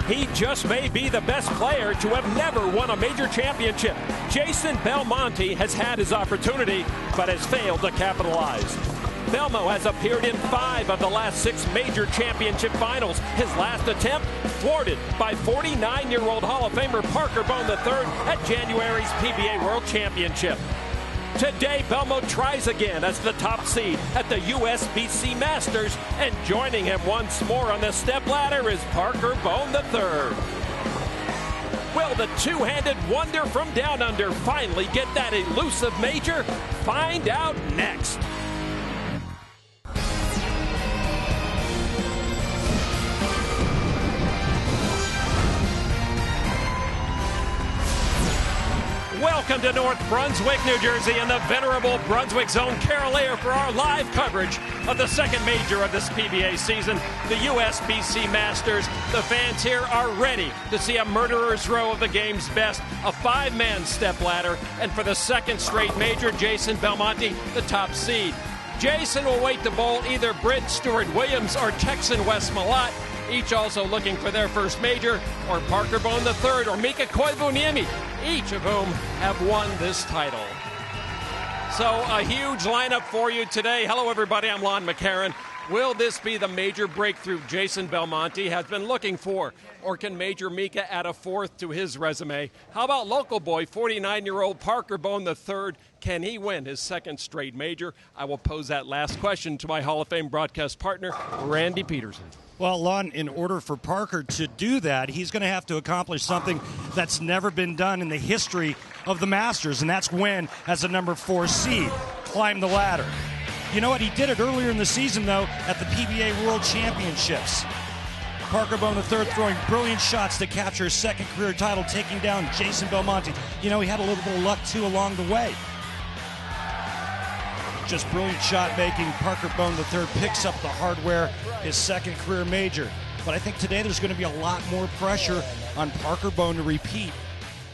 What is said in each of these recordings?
He just may be the best player to have never won a major championship. Jason Belmonte has had his opportunity, but has failed to capitalize. Belmo has appeared in 5 of the last 6 major championship finals. His last attempt thwarted by 49-year-old Hall of Famer Parker Bohn III at January's PBA World Championship. Today, Belmo tries again as the top seed at the USBC Masters, and joining him once more on the stepladder is Parker Bohn III. Will the two-handed wonder from Down Under finally get that elusive major? Find out next. Welcome to North Brunswick, New Jersey, and the venerable Brunswick Zone Carolier for our live coverage of the second major of this PBA season, the USBC Masters. The fans here are ready to see a murderer's row of the game's best, a 5-man stepladder, and for the second straight major, Jason Belmonte, the top seed. Jason will wait to bowl either Brit Stuart Williams or Texan Wes Malott, each also looking for their first major, or Parker Bohn III or Mika Koivuniemi, each of whom have won this title. So a huge lineup for you today. Hello, everybody. I'm Lon McCarron. Will this be the major breakthrough Jason Belmonte has been looking for? Or can Major Mika add a 4th to his resume? How about local boy, 49-year-old Parker Bohn III? Can he win his second straight major? I will pose that last question to my Hall of Fame broadcast partner, Randy Peterson. Well, Lon, in order for Parker to do that, he's going to have to accomplish something that's never been done in the history of the Masters, and that's win as a number 4 seed, climb the ladder. You know what? He did it earlier in the season, though, at the PBA World Championships. Parker Bohn III throwing brilliant shots to capture his second career title, taking down Jason Belmonte. You know, he had a little bit of luck, too, along the way. Just brilliant shot making. Parker Bohn III picks up the hardware, his second career major. But I think today there's going to be a lot more pressure on Parker Bohn to repeat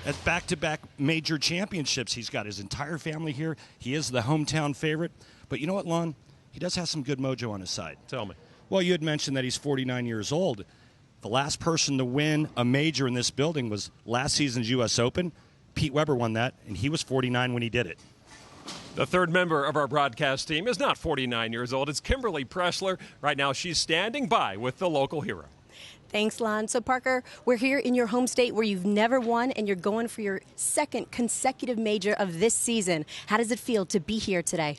at back-to-back major championships. He's got his entire family here. He is the hometown favorite. But you know what, Lon? He does have some good mojo on his side. Tell me. Well, you had mentioned that he's 49 years old. The last person to win a major in this building was last season's U.S. Open. Pete Weber won that, and he was 49 when he did it. The third member of our broadcast team is not 49 years old. It's Kimberly Pressler. Right now, she's standing by with the local hero. Thanks, Lon. So, Parker, we're here in your home state where you've never won, and you're going for your second consecutive major of this season. How does it feel to be here today?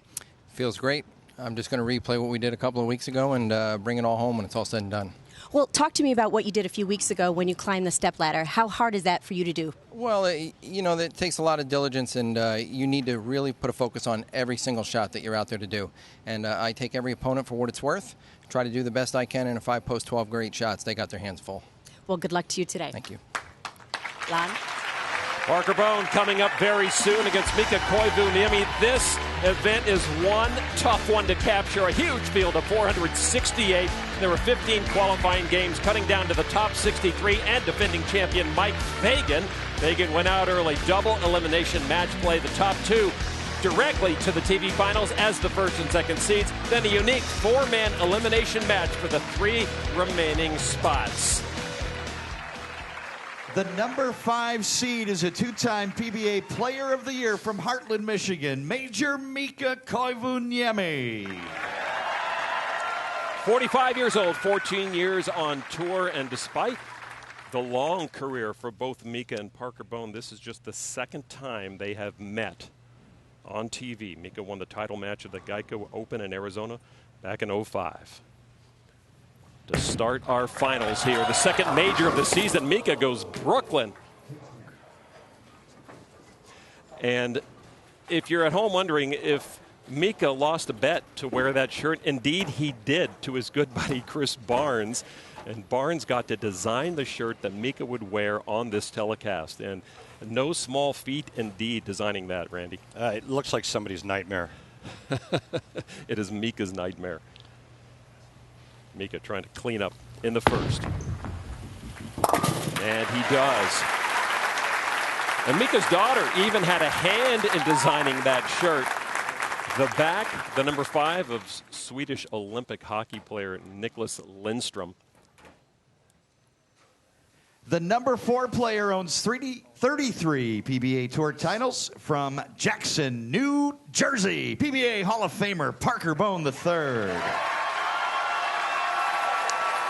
Feels great. I'm just going to replay what we did a couple of weeks ago and bring it all home when it's all said and done. Well, talk to me about what you did a few weeks ago when you climbed the stepladder. How hard is that for you to do? Well, you know, it takes a lot of diligence, and you need to really put a focus on every single shot that you're out there to do. And I take every opponent for what it's worth, try to do the best I can in a 5-post 12 great shots. They got their hands full. Well, good luck to you today. Thank you. Lon? Parker Bohn coming up very soon against Mika Koivuniemi. This event is one tough one to capture. A huge field of 468. There were 15 qualifying games, cutting down to the top 63 and defending champion Mike Fagan. Fagan went out early, double elimination match play. The top 2 directly to the TV finals as the first and second seeds. Then a unique 4-man elimination match for the 3 remaining spots. The number 5 seed is a 2-time PBA Player of the Year from Heartland, Michigan, Major Mika Koivuniemi. 45 years old, 14 years on tour, and despite the long career for both Mika and Parker Bohn, this is just the second time they have met on TV. Mika won the title match of the Geico Open in Arizona back in 2005. To start our finals here, the second major of the season, Mika goes Brooklyn. And if you're at home wondering if Mika lost a bet to wear that shirt, indeed he did, to his good buddy Chris Barnes. And Barnes got to design the shirt that Mika would wear on this telecast. And no small feat indeed designing that, Randy. It looks like somebody's nightmare. It is Mika's nightmare. Mika trying to clean up in the first. And he does. And Mika's daughter even had a hand in designing that shirt. The back, the number 5 of Swedish Olympic hockey player Nicholas Lindstrom. The number 4 player owns 33 PBA Tour titles from Jackson, New Jersey. PBA Hall of Famer Parker Bohn III.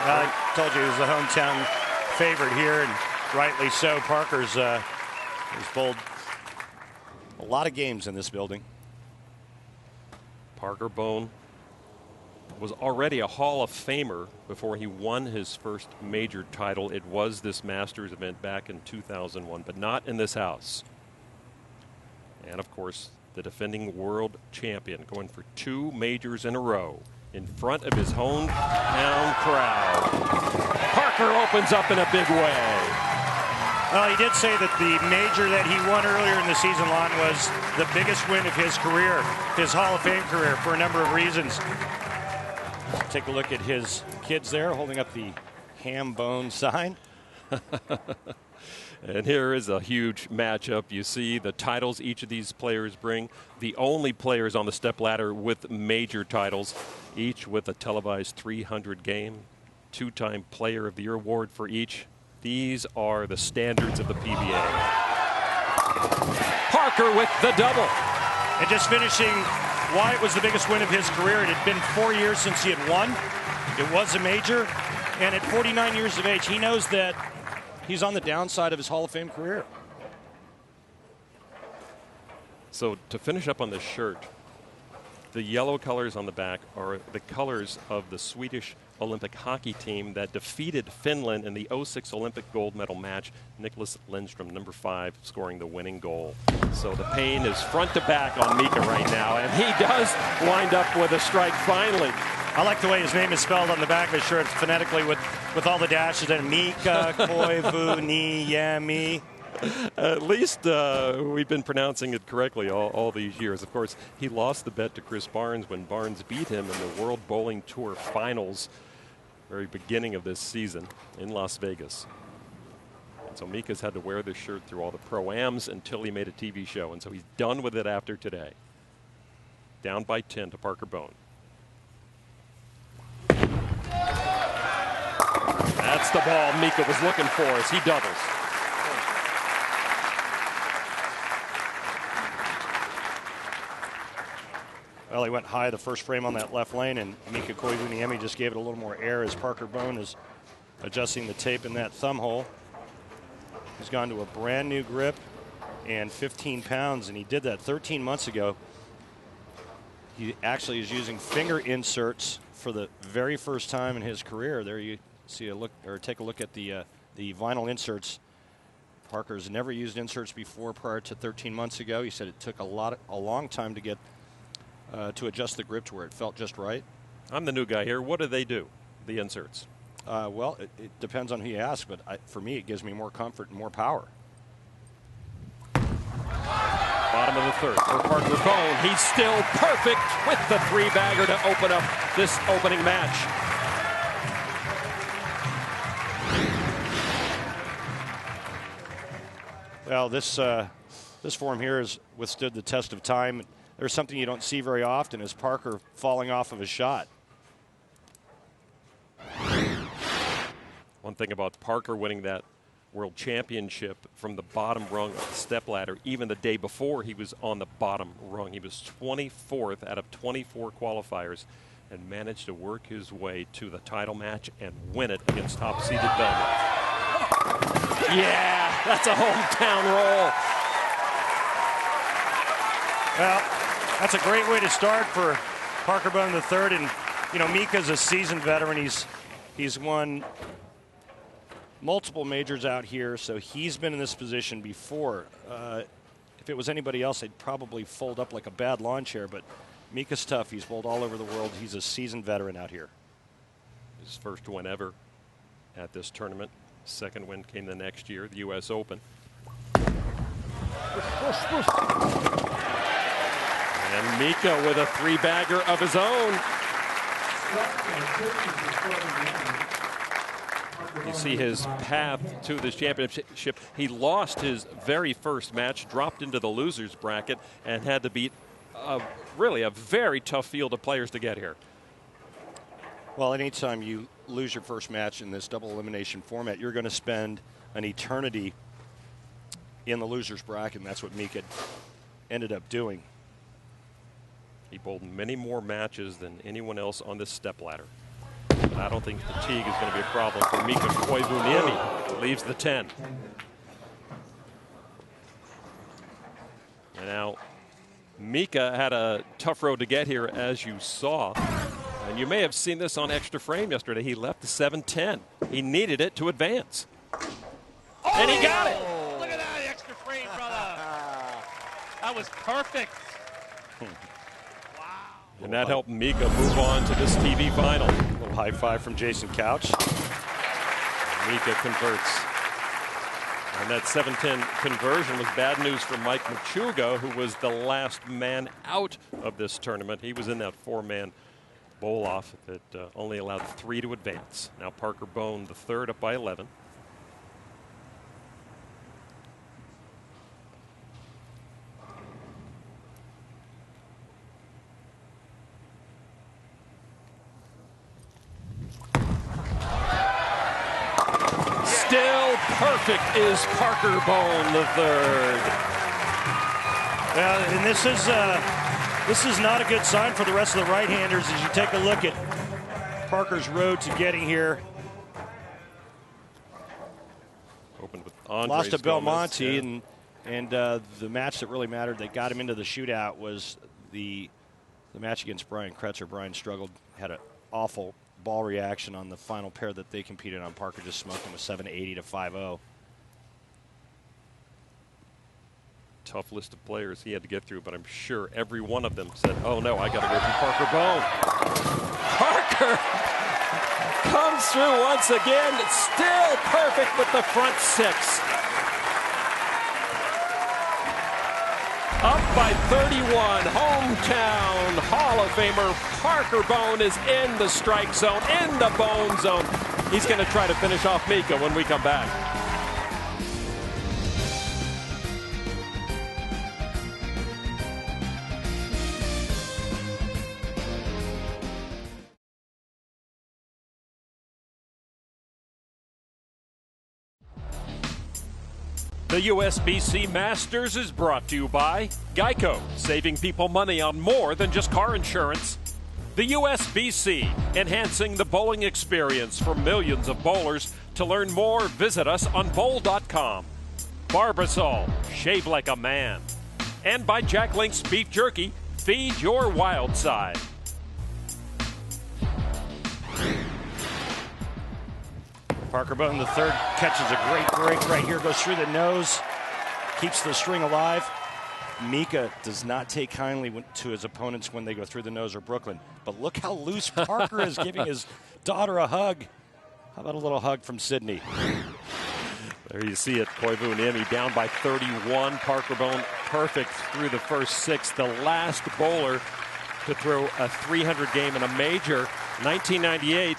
Well, I told you he was the hometown favorite here, and rightly so. Parker's has bowled a lot of games in this building. Parker Bohn was already a Hall of Famer before he won his first major title. It was this Masters event back in 2001, but not in this house. And of course, the defending world champion going for 2 majors in a row in front of his hometown crowd. Parker opens up in a big way. Well, he did say that the major that he won earlier in the season, Lon, was the biggest win of his career, his Hall of Fame career, for a number of reasons. Take a look at his kids there holding up the ham bone sign. And here is a huge matchup. You see the titles each of these players bring. The only players on the stepladder with major titles, each with a televised 300 game, 2-time Player of the Year award for each. These are the standards of the PBA. Parker with the double. And just finishing why it was the biggest win of his career. It had been 4 years since he had won. It was a major. And at 49 years of age, he knows that he's on the downside of his Hall of Fame career. So to finish up on this shirt, the yellow colors on the back are the colors of the Swedish Olympic hockey team that defeated Finland in the '06 Olympic gold medal match. Nicholas Lindstrom, number 5, scoring the winning goal. So the pain is front to back on Mika right now, and he does wind up with a strike finally. I like the way his name is spelled on the back of his shirt phonetically with all the dashes and Mika, Koivuniemi. At least we've been pronouncing it correctly all these years. Of course, he lost the bet to Chris Barnes when Barnes beat him in the World Bowling Tour Finals, very beginning of this season in Las Vegas. And so Mika's had to wear this shirt through all the Pro-Ams until he made a TV show, and so he's done with it after today. Down by 10 to Parker Bohn. That's the ball Mika was looking for as he doubles. Well, he went high the first frame on that left lane, and Mika Koivuniemi just gave it a little more air as Parker Bohn is adjusting the tape in that thumb hole. He's gone to a brand new grip and 15 pounds, and he did that 13 months ago. He actually is using finger inserts for the very first time in his career. There you see a look, or take a look at the vinyl inserts. Parker's never used inserts before prior to 13 months ago. He said it took a long time to get to adjust the grip to where it felt just right. I'm the new guy here. What do they do, the inserts? Well, it depends on who you ask, but for me, it gives me more comfort and more power. Bottom of the third for Parker Bohn. He's still perfect with the 3-bagger to open up this opening match. Well, this form here has withstood the test of time. There's something you don't see very often is Parker falling off of his shot. One thing about Parker winning that world championship from the bottom rung of the stepladder, even the day before he was on the bottom rung. He was 24th out of 24 qualifiers and managed to work his way to the title match and win it against top-seeded Belmont. Yeah, that's a hometown roll. Well, that's a great way to start for Parker Bohn III. And, you know, Mika's a seasoned veteran. He's won multiple majors out here, so he's been in this position before. If it was anybody else, they'd probably fold up like a bad lawn chair, but Mika's tough. He's bowled all over the world. He's a seasoned veteran out here. His first win ever at this tournament. Second win came the next year, the U.S. Open. And Mika with a 3-bagger of his own. You see his path to this championship. He lost his very first match, dropped into the loser's bracket, and had to beat really a very tough field of players to get here. Well, anytime you lose your first match in this double elimination format, you're going to spend an eternity in the loser's bracket, and that's what Mika ended up doing. He bowled many more matches than anyone else on this stepladder. But I don't think fatigue is going to be a problem for Mika. Koivuniemi leaves the 10. And now Mika had a tough road to get here, as you saw. And you may have seen this on Extra Frame yesterday. He left the 7-10. He needed it to advance. And he got it. Look at that Extra Frame, brother. That was perfect. And that helped Mika move on to this TV final. A little high five from Jason Couch. Mika converts. And that 7-10 conversion was bad news for Mike Machuga, who was the last man out of this tournament. He was in that 4-man bowl-off that only allowed 3 to advance. Now Parker Bohn, the third, up by 11. Still perfect is Parker Bohn, the third. And this is not a good sign for the rest of the right-handers as you take a look at Parker's road to getting here. Opened with Andres Lost to Belmonte, Gomez, and the match that really mattered that got him into the shootout was the match against Brian Kretzer. Brian struggled, had an awful ball reaction on the final pair that they competed on. Parker just smoked him with 780 to 5-0. Tough list of players he had to get through, but I'm sure every one of them said, oh no, I got to go through Parker Bohn. Parker comes through once again. It's still perfect with the front 6. Up by 31, hometown Hall of Famer Parker Bohn is in the strike zone, in the Bohn zone. He's going to try to finish off Mika when we come back. The USBC Masters is brought to you by Geico, saving people money on more than just car insurance. The USBC, enhancing the bowling experience for millions of bowlers. To learn more, visit us on bowl.com. Barbasol, shave like a man. And by Jack Link's Beef Jerky, feed your wild side. Parker Bohn, the third, catches a great break right here, goes through the nose, keeps the string alive. Mika does not take kindly to his opponents when they go through the nose or Brooklyn. But look how loose Parker is giving his daughter a hug. How about a little hug from Sydney? There you see it, Koivuniemi down by 31. Parker Bohn perfect through the first 6. The last bowler to throw a 300 game in a major, 1998,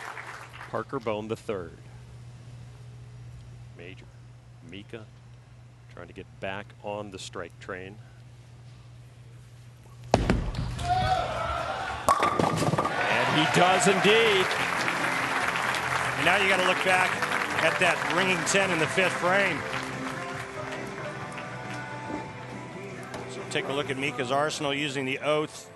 Parker Bohn the third. Major. Mika trying to get back on the strike train. And he does indeed. And now you got to look back at that ringing 10 in the 5th frame. So take a look at Mika's arsenal using the Oath.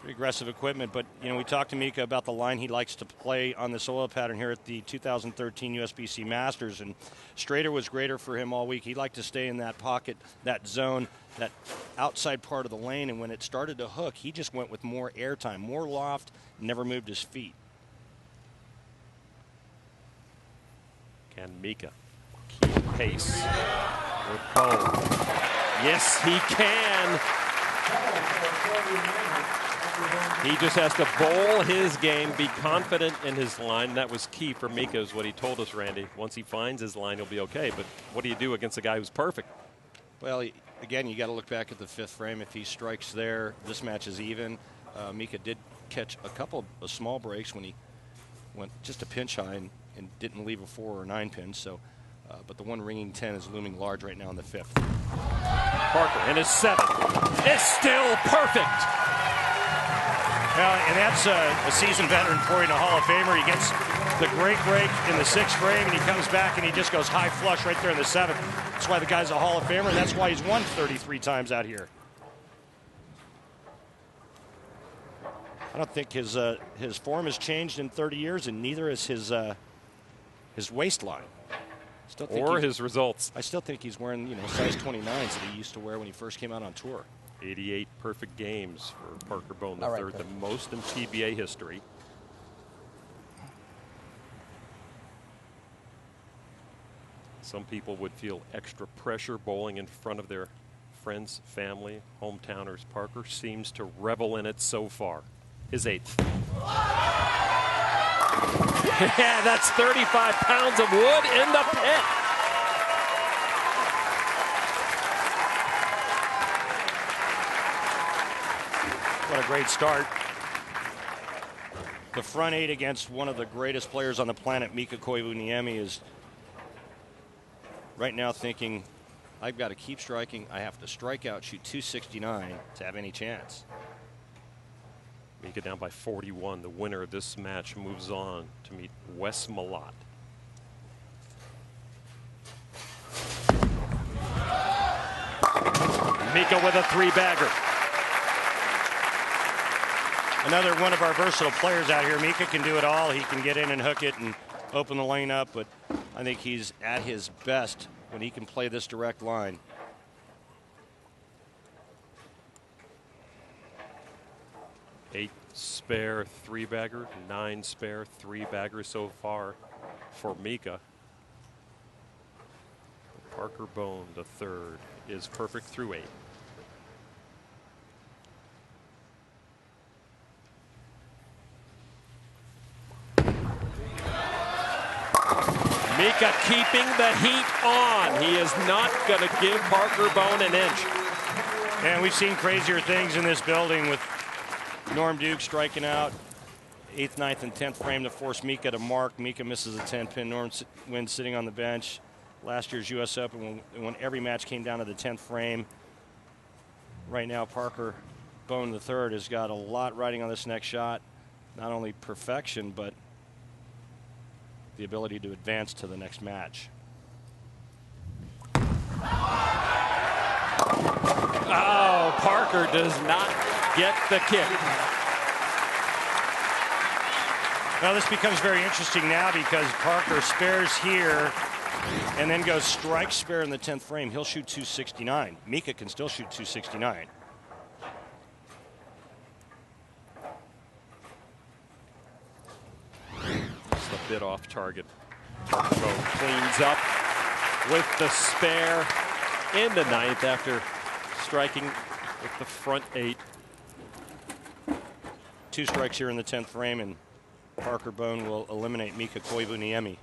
Pretty aggressive equipment, but you know, we talked to Mika about the line he likes to play on this oil pattern here at the 2013 USBC Masters, and straighter was greater for him all week. He liked to stay in that pocket, that zone, that outside part of the lane, and when it started to hook, he just went with more airtime, more loft, never moved his feet. Can Mika keep pace with Bohn? Yes, he can. He just has to bowl his game, be confident in his line. That was key for Mika, is what he told us, Randy. Once he finds his line, he'll be okay. But what do you do against a guy who's perfect? Well, again, you got to look back at the 5th frame. If he strikes there, this match is even. Mika did catch a couple of small breaks when he went just a pinch high and didn't leave a 4 or 9 pin. So, but the one ringing 10 is looming large right now in the 5th. Parker and his 7th is still perfect. Well, and that's a seasoned veteran for you, a Hall of Famer. He gets the great break in the 6th frame, and he comes back and he just goes high flush right there in the 7th. That's why the guy's a Hall of Famer, and that's why he's won 33 times out here. I don't think his form has changed in 30 years, and neither is his waistline. Or his results. I still think he's wearing, size 29s that he used to wear when he first came out on tour. 88 perfect games for Parker Bohn III, the most in PBA history. Some people would feel extra pressure bowling in front of their friends, family, hometowners. Parker seems to revel in it so far. His 8th. Yeah, that's 35 pounds of wood in the pit. What a great start. The front 8 against one of the greatest players on the planet, Mika Koivuniemi, is right now thinking, I've got to keep striking. I have to strike out, shoot 269 to have any chance. Mika down by 41. The winner of this match moves on to meet Wes Malott. Mika with a 3-bagger. Another one of our versatile players out here. Mika can do it all. He can get in and hook it and open the lane up, but I think he's at his best when he can play this direct line. Eight spare 3-bagger, 9 spare 3-bagger so far for Mika. Parker Bohn III is perfect through 8. Mika keeping the heat on. He is not going to give Parker Bohn an inch. And we've seen crazier things in this building with Norm Duke striking out 8th, 9th, and 10th frame to force Mika to mark. Mika misses a 10-pin. Norm wins sitting on the bench. Last year's U.S. Open when every match came down to the 10th frame. Right now, Parker Bohn III has got a lot riding on this next shot. Not only perfection, but the ability to advance to the next match. Oh, Parker does not get the kick. Well, this becomes very interesting now because Parker spares here and then goes strike spare in the 10th frame. He'll shoot 269. Mika can still shoot 269. Just a bit off target. Parker Bohn cleans up with the spare in the 9th after striking With the front 8. 2 strikes here in the 10th frame, and Parker Bohn will eliminate Mika Koivuniemi.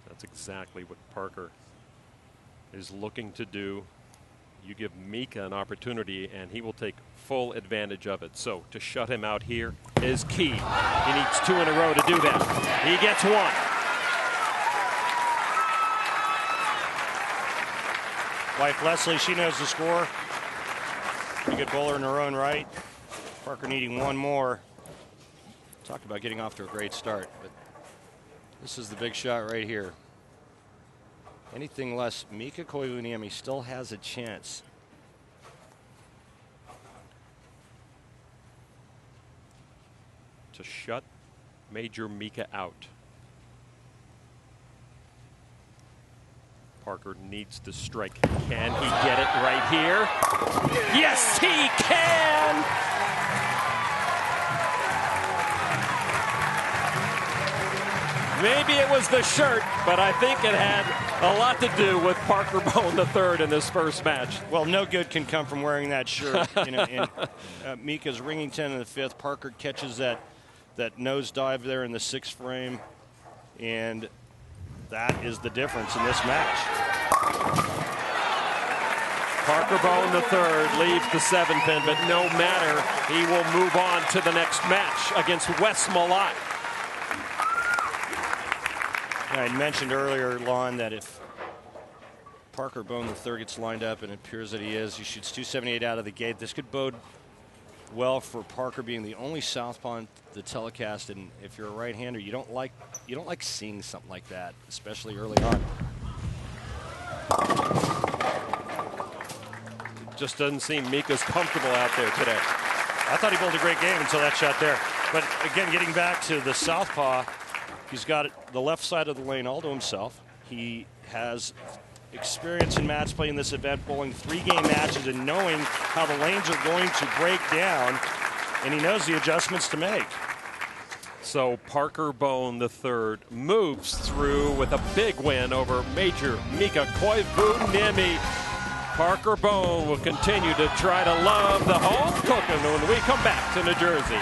That's exactly what Parker is looking to do. You give Mika an opportunity, and he will take full advantage of it. So to shut him out here is key. He needs 2 in a row to do that. He gets 1. Wife Leslie, she knows the score. Pretty good bowler in her own right. Parker needing 1 more. Talk about getting off to a great start, but this is the big shot right here. Anything less, Mika Koivuniemi still has a chance. To shut Major Mika out. Parker needs to strike. Can he get it right here? Yes, he can! Maybe it was the shirt, but I think it had a lot to do with Parker Bohn III in this first match. Well, no good can come from wearing that shirt. Mika's ringing 10 in the 5th. Parker catches that nose dive there in the 6th frame, and that is the difference in this match. Parker Bohn III leaves the 7-pin, but no matter, he will move on to the next match against Wes Malott. I mentioned earlier, Lon, that if Parker Bohn III gets lined up, and it appears that he shoots 278 out of the gate. This could bode well for Parker being the only southpaw in the telecast, and if you're a right-hander, you don't like seeing something like that, especially early on. It just doesn't seem Mika's comfortable out there today. I thought he bowled a great game until that shot there. But again, getting back to the southpaw, he's got the left side of the lane all to himself. He has experience in match play in this event, bowling 3-game matches and knowing how the lanes are going to break down, and he knows the adjustments to make. So Parker Bohn III moves through with a big win over Major Mika Koivuniemi. Parker Bohn will continue to try to love the home cooking when we come back to New Jersey.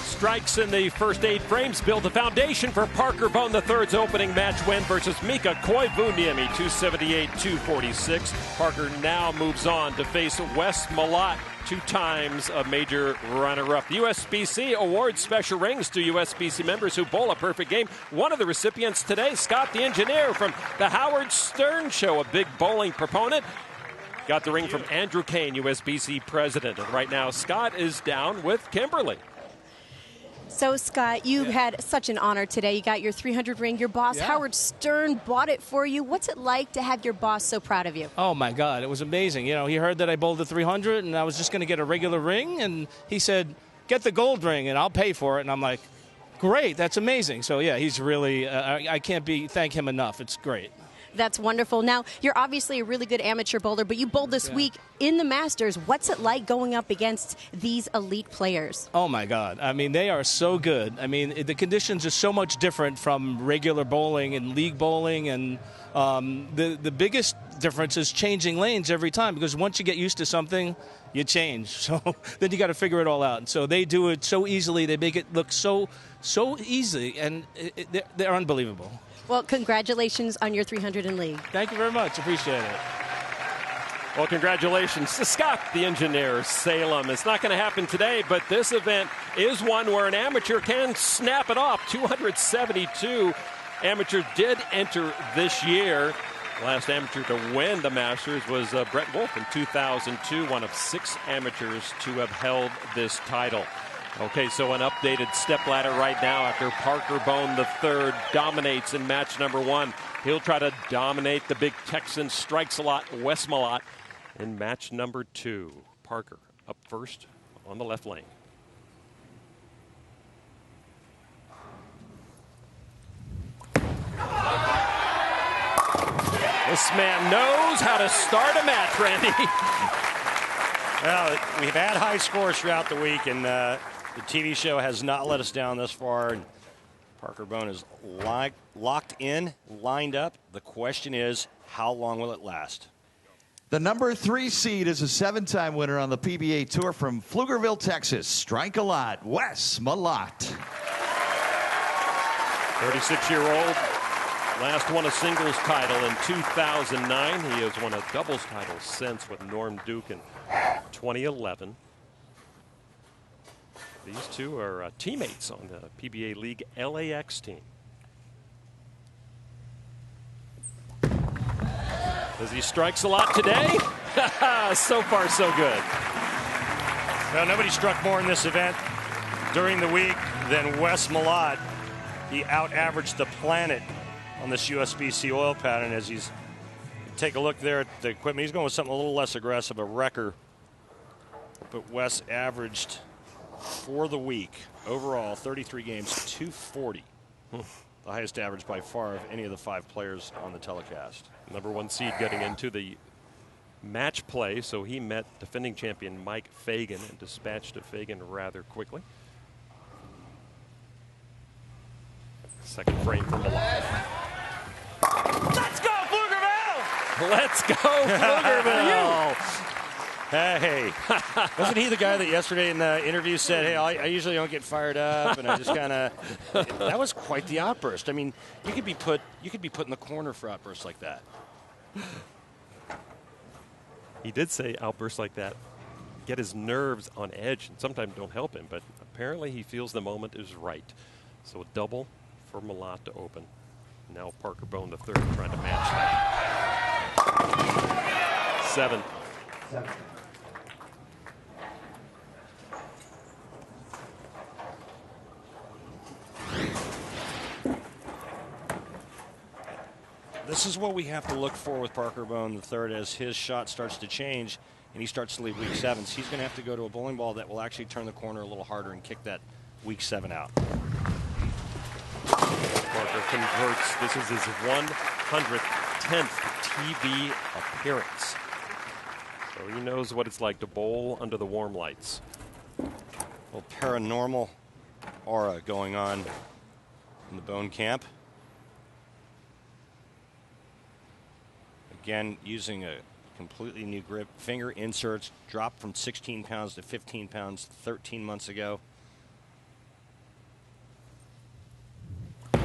Strikes in the first 8 frames build the foundation for Parker Bohn III's opening match win versus Mika Koivuniemi, 278-246. Parker now moves on to face Wes Malott, 2 times a major runner-up. The USBC awards special rings to USBC members who bowl a perfect game. One of the recipients today, Scott the engineer from the Howard Stern Show, a big bowling proponent. Got the ring from Andrew Kane, USBC president. And right now, Scott is down with Kimberly. So, Scott, you had such an honor today. You got your 300 ring. Your boss, Howard Stern, bought it for you. What's it like to have your boss so proud of you? Oh, my God. It was amazing. You know, he heard that I bowled the 300, and I was just going to get a regular ring. And he said, get the gold ring, and I'll pay for it. And I'm like, great. That's amazing. So, yeah, he's really I can't thank him enough. It's great. That's wonderful. Now, you're obviously a really good amateur bowler, but you bowled this week in the Masters. What's it like going up against these elite players? Oh, my God. I mean, they are so good. I mean, the conditions are so much different from regular bowling and league bowling. And the biggest difference is changing lanes every time, because once you get used to something, you change. So then you got to figure it all out. And so they do it so easily. They make it look so easy, and they're unbelievable. Well, congratulations on your 300 in league. Thank you very much. Appreciate it. Well, congratulations to Scott, the engineer, Salem. It's not going to happen today, but this event is one where an amateur can snap it off. 272 amateurs did enter this year. Last amateur to win the Masters was Brett Wolf in 2002, one of 6 amateurs to have held this title. Okay, so an updated stepladder right now after Parker Bohn III dominates in match number 1. He'll try to dominate the big Texan strikes a lot, Wes Malott, in match number 2. Parker up first on the left lane. This man knows how to start a match, Randy. Well, we've had high scores throughout the week, and the TV show has not let us down thus far. And Parker Bohn is locked in, lined up. The question is, how long will it last? The number 3 seed is a 7-time winner on the PBA Tour from Pflugerville, Texas. Strike a lot, Wes Malott. 36-year-old. Last won a singles title in 2009. He has won a doubles title since with Norm Duke in 2011. These two are teammates on the PBA League LAX team. As he strikes a lot today, so far so good. Well, nobody struck more in this event during the week than Wes Malott. He out-averaged the planet on this USBC oil pattern. As he's take a look there at the equipment, he's going with something a little less aggressive, a wrecker. But Wes averaged for the week overall 33 games, 240. The highest average by far of any of the 5 players on the telecast. Number 1 seed getting into the match play, so he met defending champion Mike Fagan and dispatched Fagan rather quickly. Second frame from Malott. Let's go, Pflugerville! Let's go, Pflugerville! Hey, wasn't he the guy that yesterday in the interview said, hey, I usually don't get fired up, and I just kind of, that was quite the outburst. I mean, you could be put in the corner for outbursts like that. He did say outbursts like that get his nerves on edge and sometimes don't help him, but apparently he feels the moment is right. So a double for Malott to open. Now Parker Bohn the third trying to match that. 7. This is what we have to look for with Parker Bohn the third as his shot starts to change and he starts to leave weak sevens. He's going to have to go to a bowling ball that will actually turn the corner a little harder and kick that weak 7 out. Parker converts. This is his 110th TV appearance. So he knows what it's like to bowl under the warm lights. A little paranormal aura going on in the Bohn camp. Again, using a completely new grip. Finger inserts dropped from 16 pounds to 15 pounds 13 months ago. He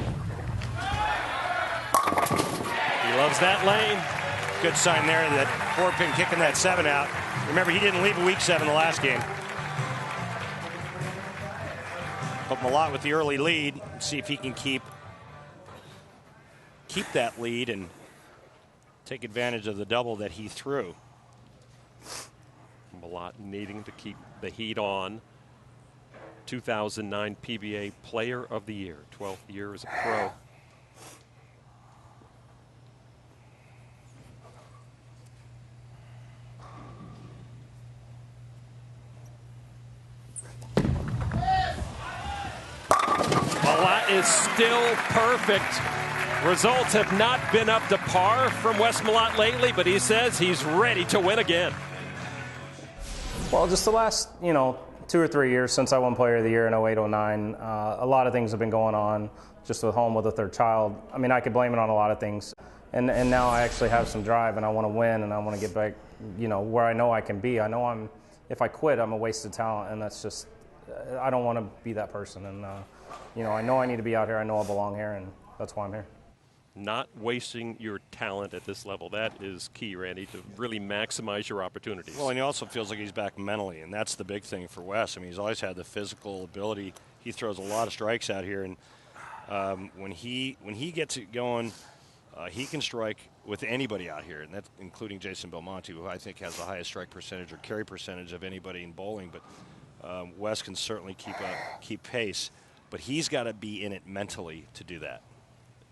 loves that lane. Good sign there that 4-pin kicking that 7 out. Remember, he didn't leave a weak 7 the last game. But Malott with the early lead. See if he can keep that lead and take advantage of the double that he threw. Malott needing to keep the heat on. 2009 PBA Player of the Year, 12th year as a pro. Malott is still perfect. Results have not been up to par from Wes Malott lately, but he says he's ready to win again. Well, just the last, 2 or 3 years since I won Player of the Year in 08-09, a lot of things have been going on just with home with a third child. I mean, I could blame it on a lot of things. And now I actually have some drive and I want to win and I want to get back, where I know I can be. I know if I quit, I'm a wasted talent, and that's just, I don't want to be that person. And, I know I need to be out here. I know I belong here, and that's why I'm here. Not wasting your talent at this level. That is key, Randy, to really maximize your opportunities. Well, and he also feels like he's back mentally, and that's the big thing for Wes. I mean, he's always had the physical ability. He throws a lot of strikes out here, and when he gets it going, he can strike with anybody out here, and that's including Jason Belmonte, who I think has the highest strike percentage or carry percentage of anybody in bowling. But Wes can certainly keep pace, but he's got to be in it mentally to do that.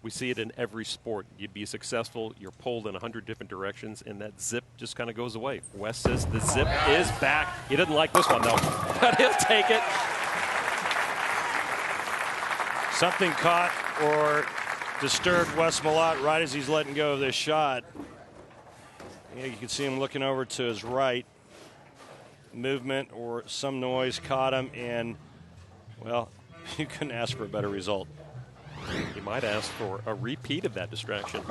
We see it in every sport. You'd be successful, you're pulled in 100 different directions, and that zip just kind of goes away. Wes says the zip is back. He doesn't like this one, though, but he'll take it. Something caught or disturbed Wes Malott right as he's letting go of this shot. Yeah, you can see him looking over to his right. Movement or some noise caught him, and, well, you couldn't ask for a better result. He might ask for a repeat of that distraction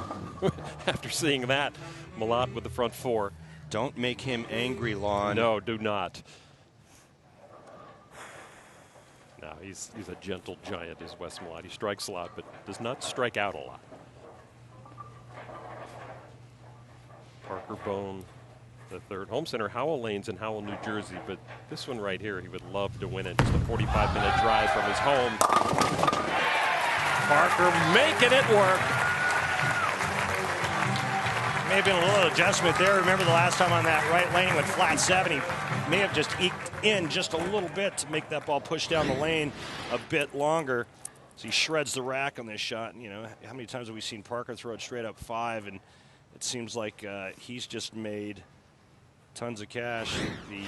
after seeing that. Malott with the front 4. Don't make him angry, Lon. No, do not. No, he's a gentle giant, is Wes Malott. He strikes a lot, but does not strike out a lot. Parker Bohn, the third. Home center, Howell Lanes in Howell, New Jersey, but this one right here, he would love to win it. Just a 45-minute drive from his home. Parker making it work. May have been a little adjustment there. Remember the last time on that right lane with flat 7, he may have just eked in just a little bit to make that ball push down the lane a bit longer. So he shreds the rack on this shot. And, how many times have we seen Parker throw it straight up 5? And it seems like he's just made tons of cash. The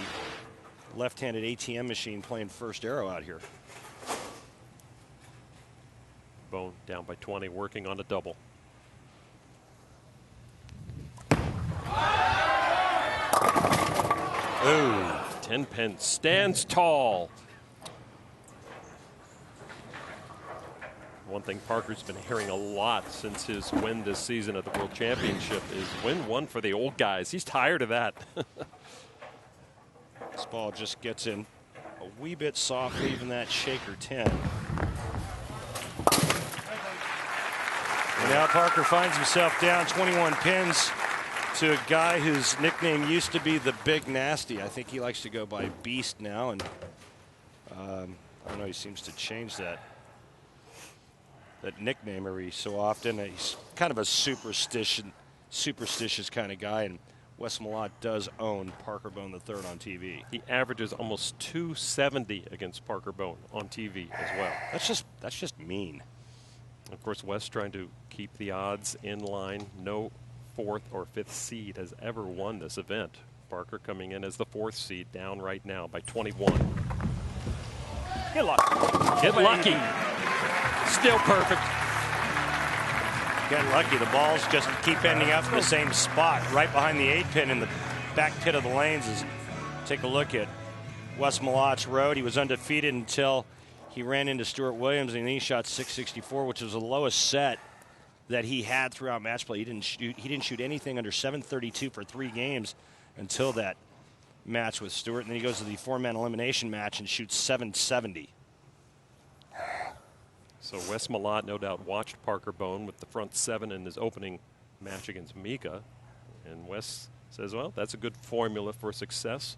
left-handed ATM machine playing first arrow out here. Bohn down by 20, working on a double. Ooh, 10 pin stands tall. One thing Parker's been hearing a lot since his win this season at the World Championship is win one for the old guys. He's tired of that. This ball just gets in a wee bit soft, leaving that shaker 10. And now Parker finds himself down 21 pins. to a guy whose nickname used to be the Big Nasty. I think he likes to go by Beast now, and I don't know, he seems to change that nickname every so often. He's kind of a superstitious kind of guy, and Wes Malott does own Parker Bohn III on TV. He averages almost 270 against Parker Bohn on TV as well. That's just mean. Of course, Wes trying to keep the odds in line. No 4th or 5th seed has ever won this event. Parker coming in as the 4th seed, down right now by 21. Get lucky. Get lucky. Still perfect. Get lucky. The balls just keep ending up in the same spot, right behind the 8-pin in the back pit of the lanes. Take a look at Wes Malott's road. He was undefeated until he ran into Stuart Williams, and then he shot 664, which was the lowest set that he had throughout match play. He didn't shoot anything under 732 for 3 games until that match with Stuart, and then he goes to the 4-man elimination match and shoots 770. So Wes Malott no doubt watched Parker Bohn with the front 7 in his opening match against Mika, and Wes says, well, that's a good formula for success.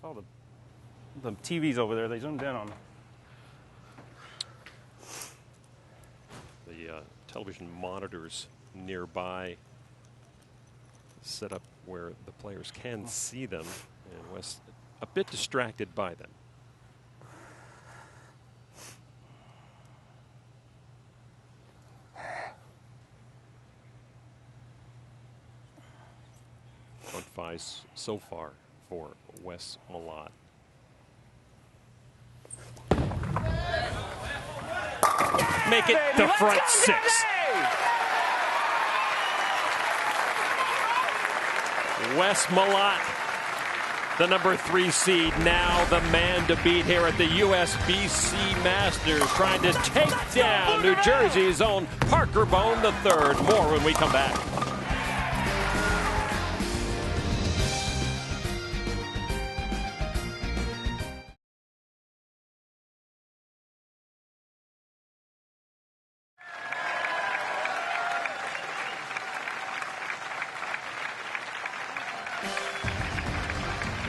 Saw the TVs over there. They zoomed in on the television monitors nearby set up where the players can see them, and Wes a bit distracted by them. Front 5 so far for Wes Malott. Make it the front 6. Wes Malott, the number 3 seed, now the man to beat here at the USBC Masters, trying to take down New Jersey's own Parker Bohn III. More when we come back.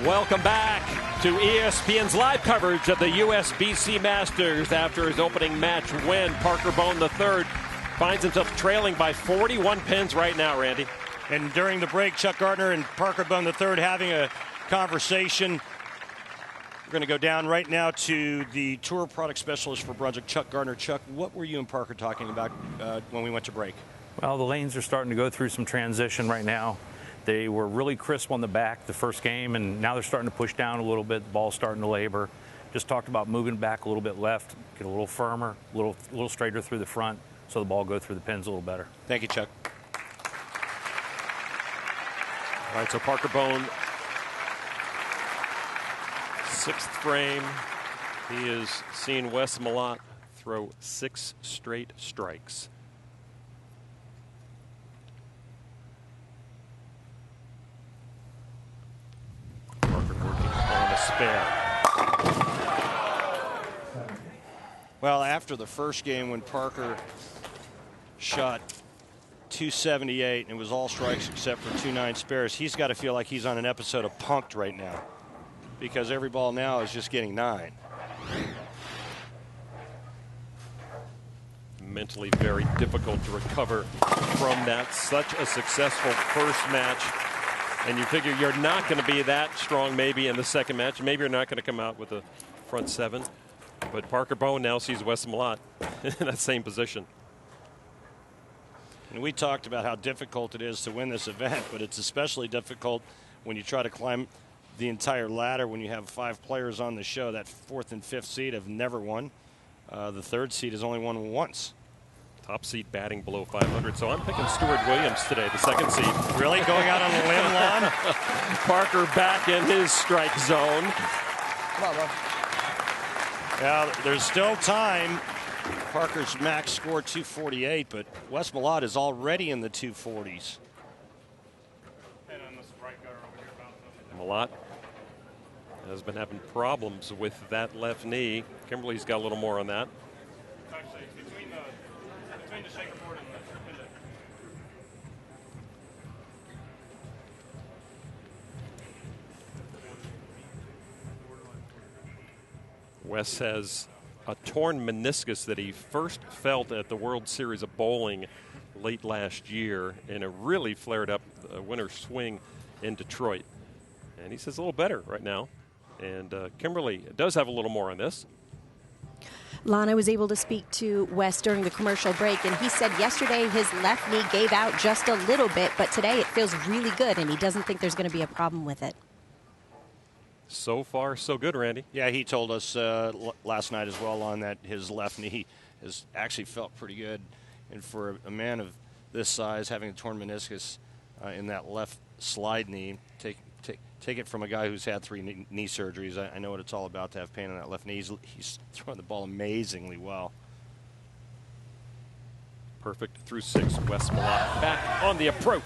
Welcome back to ESPN's live coverage of the USBC Masters. After his opening match win, Parker Bohn III finds himself trailing by 41 pins right now, Randy. And during the break, Chuck Gardner and Parker Bohn III having a conversation. We're going to go down right now to the tour product specialist for Brunswick, Chuck Gardner. Chuck, what were you and Parker talking about when we went to break? Well, the lanes are starting to go through some transition right now. They were really crisp on the back the first game, and now they're starting to push down a little bit. The ball's starting to labor. Just talked about moving back a little bit left, get a little firmer, a little straighter through the front, so the ball go through the pins a little better. Thank you, Chuck. All right, so Parker Bohn, 6th frame. He has seen Wes Malott throw 6 straight strikes. Well, after the first game when Parker shot 278 and it was all strikes except for 2-9 spares, he's got to feel like he's on an episode of Punk'd right now, because every ball now is just getting 9. Mentally very difficult to recover from that. Such a successful first match. And you figure you're not going to be that strong maybe in the second match. Maybe you're not going to come out with a front 7. But Parker Bohn now sees Wes Malott in that same position. And we talked about how difficult it is to win this event, but it's especially difficult when you try to climb the entire ladder when you have 5 players on the show. That 4th and 5th seed have never won. The 3rd seed has only won once. Top seed batting below 500, so I'm picking Stuart Williams today, the 2nd seed. Really? Going out on a limb, Lon? Parker back in his strike zone. Come on, Lon. Well, there's still time. Parker's max score 248, but Wes Malott is already in the 240s. Malott has been having problems with that left knee. Kimberly's got a little more on that. Actually, between the checkerboard and the Wes has a torn meniscus that he first felt at the World Series of Bowling late last year, and it really flared up the winter swing in Detroit. And he says a little better right now. And Kimberly does have a little more on this. Lon, I was able to speak to Wes during the commercial break, and he said yesterday his left knee gave out just a little bit, but today it feels really good, and he doesn't think there's going to be a problem with it. So far, so good, Randy. Yeah, he told us last night as well on that his left knee has actually felt pretty good. And for a man of this size, having a torn meniscus in that left slide knee, take it from a guy who's had 3 knee surgeries. I know what it's all about to have pain in that left knee. He's throwing the ball amazingly well. Perfect through 6. Wes Malott back on the approach.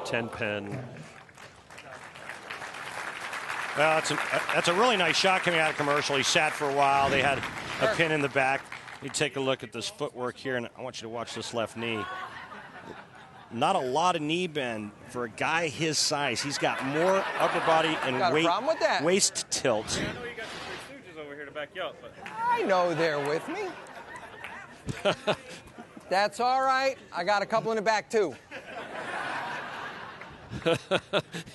10-pin. Well, that's a really nice shot coming out of commercial. He sat for a while. They had a pin in the back. You take a look at this footwork here, and I want you to watch this left knee. Not a lot of knee bend for a guy his size. He's got more upper body and waist tilt. I know you got some Three Stooges over here to back you up, but I know they're with me. That's all right. I got a couple in the back, too.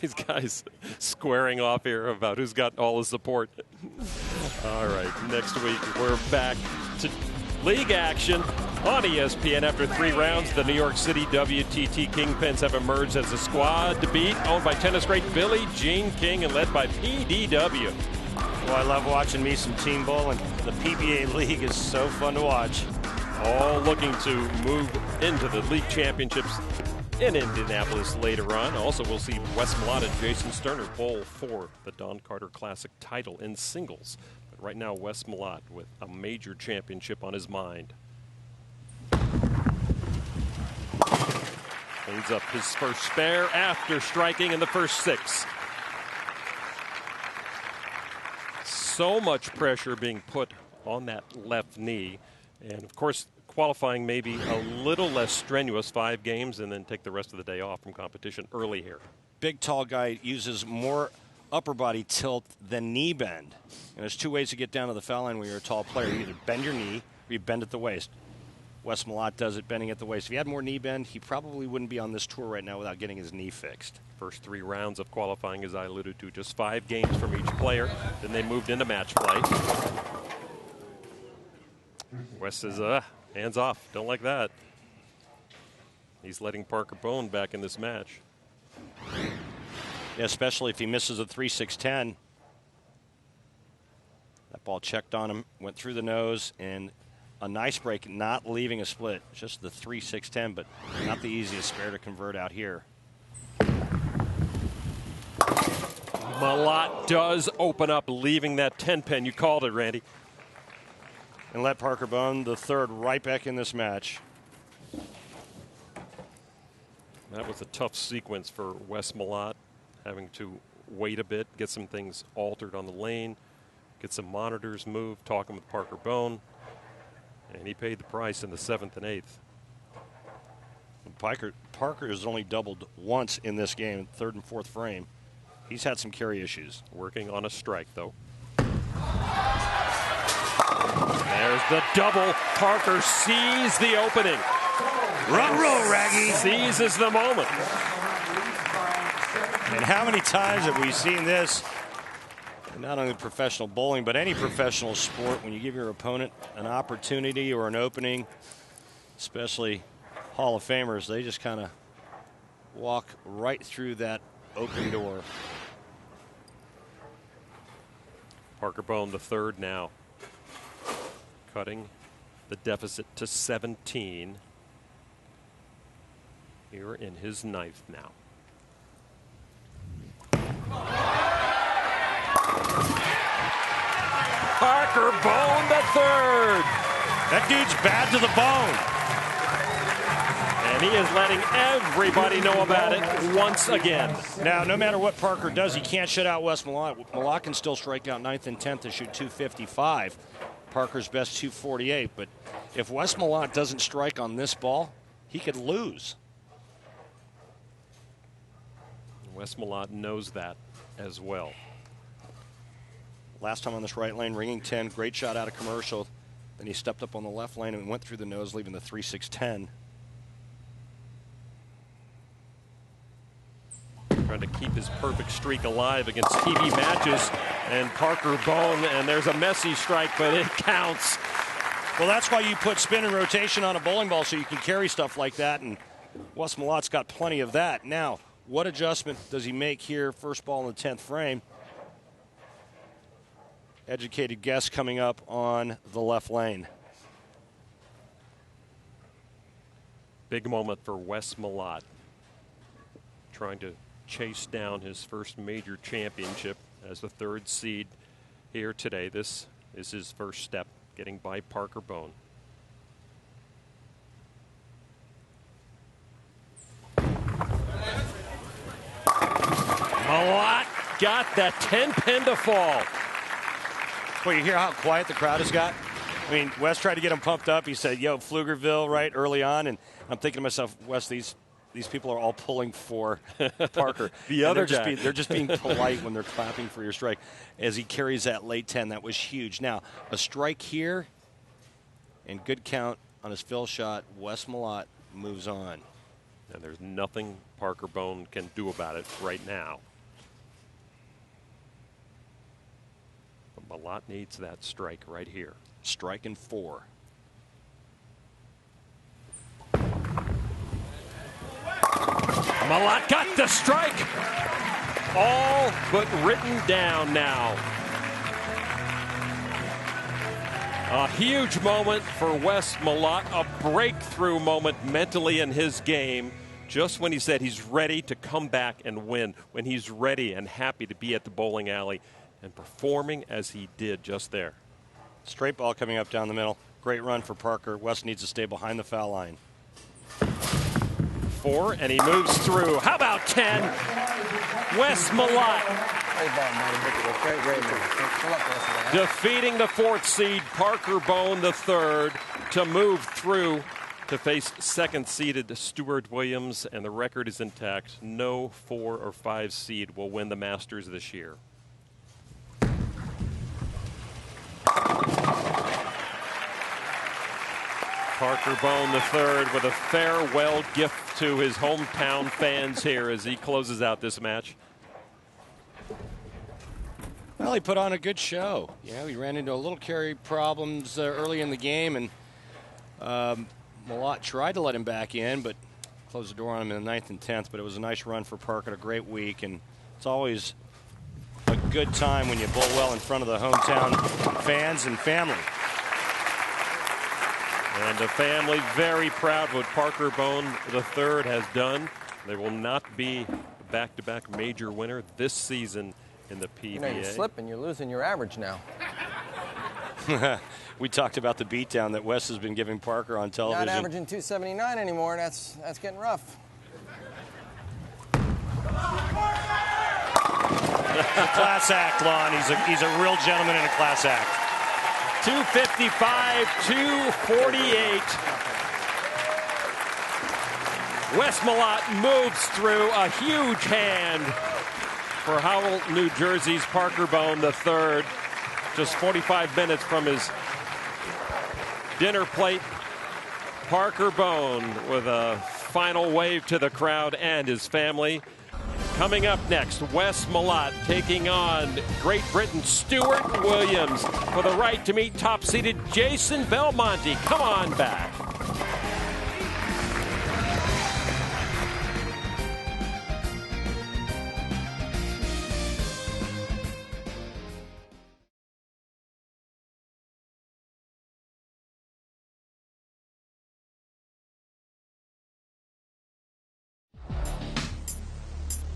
these guys squaring off here about who's got all the support. All right, next week we're back to league action on ESPN. After 3 rounds, the New York City WTT Kingpins have emerged as a squad to beat, owned by tennis great Billie Jean King and led by PDW. Well, I love watching me some team bowling. The PBA League is so fun to watch. All looking to move into the league championships in Indianapolis later on. Also, we'll see Wes Malott and Jason Sterner bowl for the Don Carter Classic title in singles. But right now, Wes Malott with a major championship on his mind. Cleans up his first spare after striking in the first 6. So much pressure being put on that left knee. And, of course, qualifying may be a little less strenuous, 5 games, and then take the rest of the day off from competition early here. Big, tall guy uses more upper body tilt than knee bend. And there's 2 ways to get down to the foul line when you're a tall player. You either bend your knee or you bend at the waist. Wes Malott does it bending at the waist. If he had more knee bend, he probably wouldn't be on this tour right now without getting his knee fixed. First 3 rounds of qualifying, as I alluded to, just 5 games from each player. Then they moved into match play. Wes says, hands off. Don't like that. He's letting Parker Bohn back in this match. Yeah, especially if he misses a 3-6-10. That ball checked on him, went through the nose, and a nice break, not leaving a split. Just the 3-6-10, but not the easiest spare to convert out here. Malott does open up, leaving that 10-pin. You called it, Randy. And let Parker Bohn, the third, right back in this match. That was a tough sequence for Wes Malott, having to wait a bit, get some things altered on the lane, get some monitors moved, talking with Parker Bohn. And he paid the price in the 7th and 8th. Parker has only doubled once in this game, 3rd and 4th frame. He's had some carry issues. Working on a strike, though. There's the double. Parker sees the opening. Roll, Raggy. Seizes the moment. And how many times have we seen this? Not only professional bowling, but any professional sport, when you give your opponent an opportunity or an opening, especially Hall of Famers, they just kind of walk right through that open door. Parker Bohn, the third now, cutting the deficit to 17. Here in his 9th now. Parker Bohn, the third. That dude's bad to the bone. And he is letting everybody know about it once again. Now, no matter what Parker does, he can't shut out Wes Malott. Malott can still strike out 9th and 10th to shoot 255. Parker's best 248. But if Wes Malott doesn't strike on this ball, he could lose. Wes Malott knows that as well. Last time on this right lane, ringing 10, great shot out of commercial. Then he stepped up on the left lane and went through the nose, leaving the 3-6-10. Trying to keep his perfect streak alive against TV matches. And Parker Bohn, and there's a messy strike, but it counts. Well, that's why you put spin and rotation on a bowling ball, so you can carry stuff like that, and Wes Malott's got plenty of that. Now, what adjustment does he make here? First ball in the 10th frame. Educated guess coming up on the left lane. Big moment for Wes Malott, trying to chase down his first major championship as the 3rd seed here today. This is his first step, getting by Parker Bohn. Malott got that 10-pin to fall. Well, you hear how quiet the crowd has got? I mean, Wes tried to get him pumped up. He said, yo, Pflugerville, right, early on. And I'm thinking to myself, Wes, these people are all pulling for Parker. The other guy. guy. They're just being polite when they're clapping for your strike. As he carries that late 10, that was huge. Now, a strike here and good count on his fill shot. Wes Malott moves on. And there's nothing Parker Bohn can do about it right now. Malott needs that strike right here. Strike in 4. Malott got the strike. All but written down now. A huge moment for Wes Malott. A breakthrough moment mentally in his game. Just when he said he's ready to come back and win. When he's ready and happy to be at the bowling alley. And performing as he did just there. Straight ball coming up down the middle. Great run for Parker. Wes needs to stay behind the foul line. 4, and he moves through. How about 10? Wes Malott defeating the 4th seed Parker Bohn III to move through to face 2nd-seeded Stuart Williams, and the record is intact. No 4 or 5 seed will win the Masters this year. Parker Bohn III with a farewell gift to his hometown fans here as he closes out this match. Well, he put on a good show. Yeah, he ran into a little carry problems early in the game, and Malott tried to let him back in, but closed the door on him in the 9th and 10th. But it was a nice run for Parker, a great week, and it's always a good time when you bowl well in front of the hometown fans and family. And the family very proud what Parker Bohn III has done. There will not be a back-to-back major winner this season in the PBA. You know, you're slipping. You're losing your average now. We talked about the beatdown that Wes has been giving Parker on television. Not averaging 279 anymore. That's getting rough. It's a class act, Lon. He's a real gentleman in a class act. 255, 248. Wes Malott moves through. A huge hand for Howell, New Jersey's Parker Bohn III. Just 45 minutes from his dinner plate. Parker Bohn with a final wave to the crowd and his family. Coming up next, Wes Malott taking on Great Britain's Stuart Williams for the right to meet top-seeded Jason Belmonte. Come on back.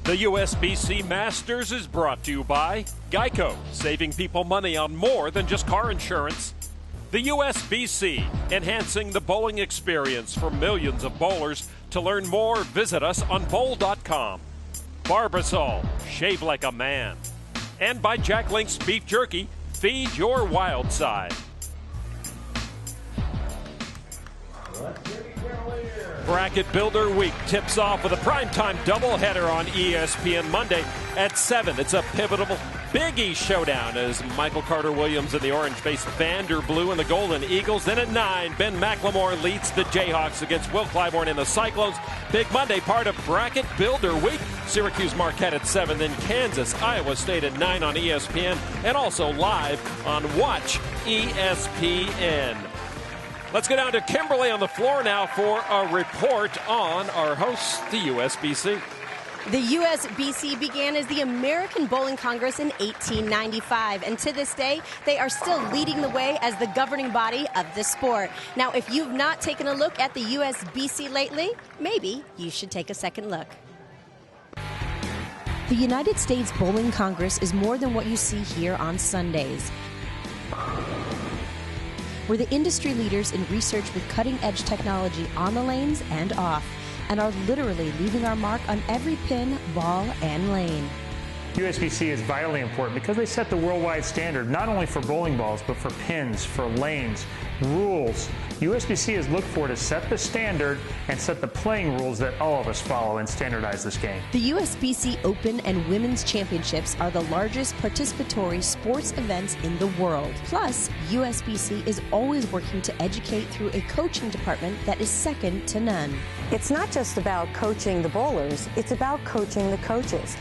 The USBC Masters is brought to you by Geico, saving people money on more than just car insurance. The USBC, enhancing the bowling experience for millions of bowlers. To learn more, visit us on bowl.com. Barbasol, shave like a man. And by Jack Link's Beef Jerky, feed your wild side. Bracket Builder Week tips off with a primetime doubleheader on ESPN Monday at 7. It's a pivotal Big East showdown as Michael Carter-Williams in the orange face Vander Blue and the Golden Eagles. Then at 9, Ben McLemore leads the Jayhawks against Will Clybourne and the Cyclones. Big Monday, part of Bracket Builder Week. Syracuse Marquette at 7, then Kansas, Iowa State at 9 on ESPN, and also live on Watch ESPN. Let's go down to Kimberly on the floor now for a report on our hosts, the USBC. The USBC began as the American Bowling Congress in 1895, and to this day, they are still leading the way as the governing body of the sport. Now, if you've not taken a look at the USBC lately, maybe you should take a second look. The United States Bowling Congress is more than what you see here on Sundays. We're the industry leaders in research with cutting-edge technology on the lanes and off, and are literally leaving our mark on every pin, ball, and lane. USBC is vitally important because they set the worldwide standard, not only for bowling balls, but for pins, for lanes, rules. USBC is looked for to set the standard and set the playing rules that all of us follow and standardize this game. The USBC Open and Women's Championships are the largest participatory sports events in the world. Plus, USBC is always working to educate through a coaching department that is second to none. It's not just about coaching the bowlers, it's about coaching the coaches.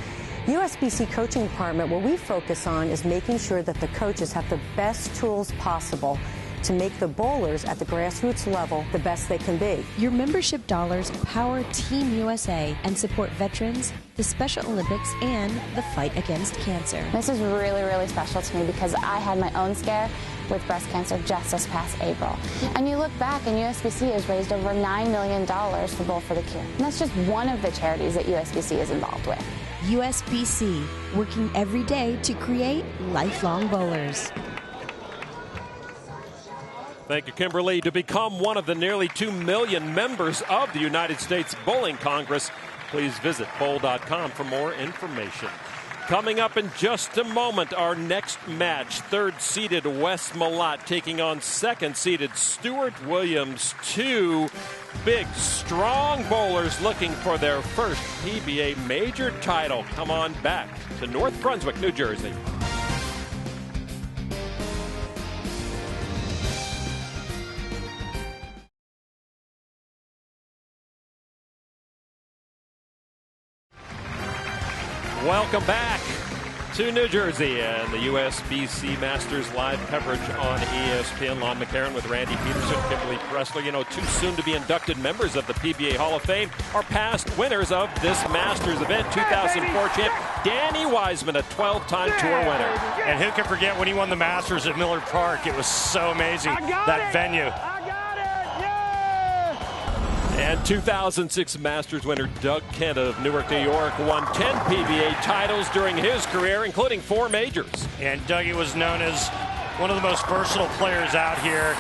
USBC coaching department, what we focus on is making sure that the coaches have the best tools possible to make the bowlers at the grassroots level the best they can be. Your membership dollars power Team USA and support veterans, the Special Olympics, and the fight against cancer. This is really, really special to me because I had my own scare with breast cancer just this past April. And you look back and USBC has raised over $9 million for Bowl for the Cure. And that's just one of the charities that USBC is involved with. USBC, working every day to create lifelong bowlers. Thank you, Kimberly. To become one of the nearly 2 million members of the United States Bowling Congress, please visit bowl.com for more information. Coming up in just a moment, our next match, third-seeded Wes Malott taking on second-seeded Stuart Williams. Two big, strong bowlers looking for their first PBA major title. Come on back to North Brunswick, New Jersey. Welcome back to New Jersey and the USBC Masters live coverage on ESPN. Lon McCarron with Randy Peterson, Kimberly Pressler. You know, two soon-to-be inducted members of the PBA Hall of Fame are past winners of this Masters event. 2004 champ Danny Wiseman, a 12-time tour winner. And who can forget when he won the Masters at Miller Park? It was so amazing, that venue. And 2006 Masters winner Doug Kent of Newark, New York, won 10 PBA titles during his career, including 4 majors. And Dougie was known as one of the most versatile players out here.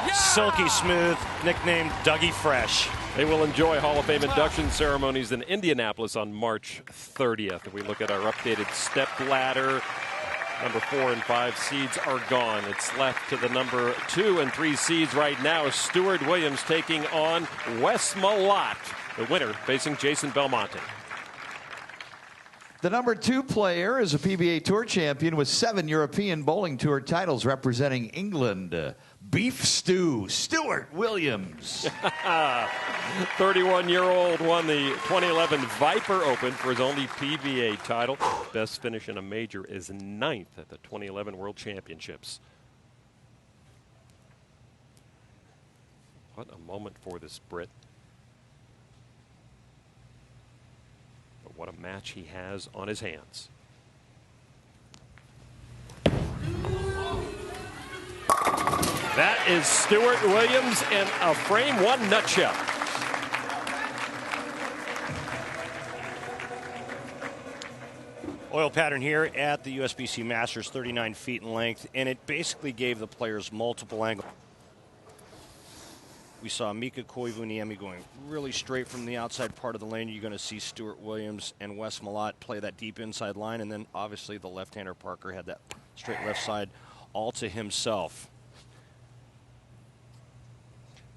Yeah! Silky smooth, nicknamed Dougie Fresh. They will enjoy Hall of Fame induction ceremonies in Indianapolis on March 30th. If we look at our updated Stepladder, number 4 and 5 seeds are gone. It's left to the number 2 and 3 seeds right now. Stuart Williams taking on Wes Malott, the winner facing Jason Belmonte. The number 2 player is a PBA Tour champion with 7 European Bowling Tour titles representing England. Beef Stew, Stuart Williams. 31-year-old won the 2011 Viper Open for his only PBA title. Best finish in a major is 9th at the 2011 World Championships. What a moment for this Brit. But what a match he has on his hands. That is Stuart Williams in a frame one nutshell. Oil pattern here at the USBC Masters, 39 feet in length, and it basically gave the players multiple angles. We saw Mika Koivuniemi going really straight from the outside part of the lane. You're going to see Stuart Williams and Wes Malott play that deep inside line, and then obviously the left-hander Parker had that straight left side all to himself.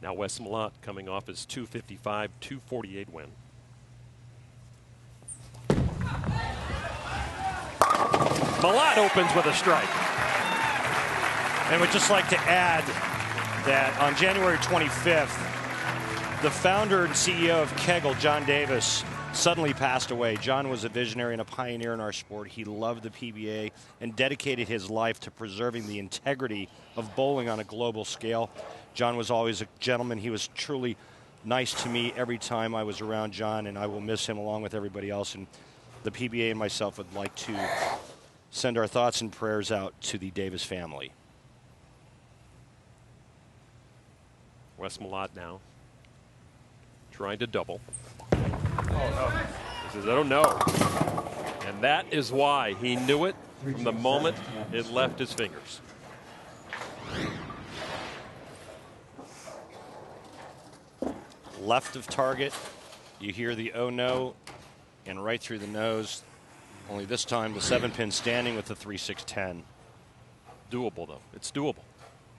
Now Wes Malott coming off his 255, 248 win. Malott opens with a strike. And would just like to add that on January 25th, the founder and CEO of Kegel, John Davis, suddenly passed away. John was a visionary and a pioneer in our sport. He loved the PBA and dedicated his life to preserving the integrity of bowling on a global scale. John was always a gentleman. He was truly nice to me every time I was around John, and I will miss him along with everybody else. And the PBA and myself would like to send our thoughts and prayers out to the Davis family. Wes Malott now trying to double. He says, I don't know. And that is why he knew it from the moment it left his fingers. Left of target, you hear the oh no, and right through the nose. Only this time the 7-pin standing with the 3-6-10. Doable though. It's doable.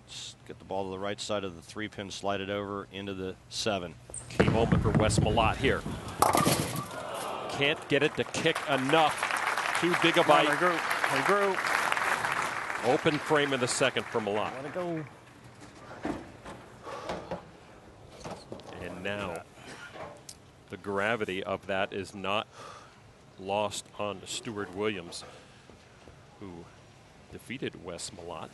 Just get the ball to the right side of the 3-pin, slide it over into the 7. Key moment for Wes Malott here. Can't get it to kick enough. Too big a bite. Regroup. Open frame in the second for Malott. Let it go. And now the gravity of that is not lost on Stuart Williams, who defeated Wes Malott.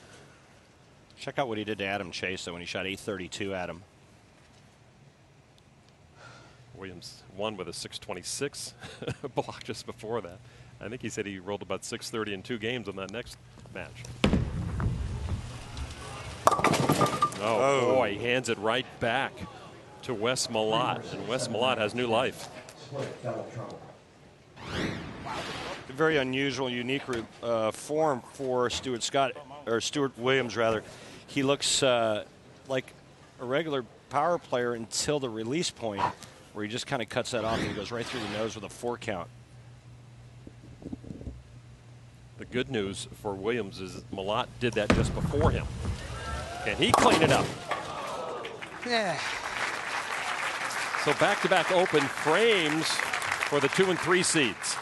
Check out what he did to Adam Chase, though, when he shot 832 at him. Williams won with a 626 block just before that. I think he said he rolled about 630 in 2 games on that next match. Oh, boy, he hands it right back to Wes Malott, and Wes Malott has new life. Very unusual, unique form for Stuart Williams, rather. He looks like a regular power player until the release point, where he just kind of cuts that off and he goes right through the nose with a 4 count. The good news for Williams is Malott did that just before him. Can he clean it up? Yeah. So back-to-back open frames for the 2 and 3 seeds.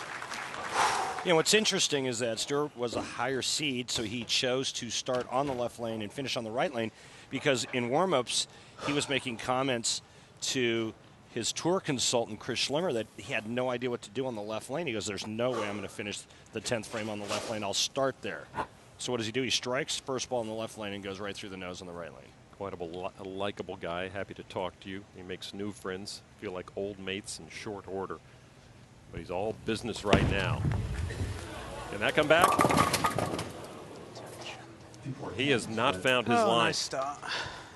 You know, what's interesting is that Stuart was a higher seed, so he chose to start on the left lane and finish on the right lane, because in warm-ups he was making comments to his tour consultant, Chris Schlimmer, that he had no idea what to do on the left lane. He goes, there's no way I'm going to finish the 10th frame on the left lane. I'll start there. So what does he do? He strikes first ball in the left lane and goes right through the nose on the right lane. Quite a likable guy, happy to talk to you. He makes new friends, feel like old mates in short order. But he's all business right now. Can that come back? He has not found his line. Nice start.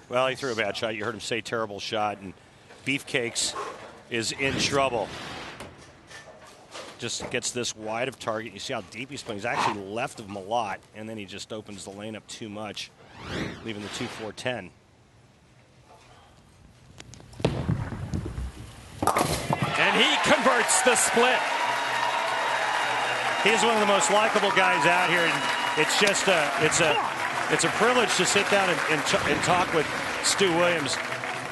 Well, he threw a bad shot. You heard him say terrible shot, and Beefcakes is in trouble. Just gets this wide of target. You see how deep he's playing. He's actually left of Malott, and then he just opens the lane up too much, leaving the 2-4-10. And he converts the split. He's one of the most likable guys out here, and it's just it's a privilege to sit down and talk with Stu Williams.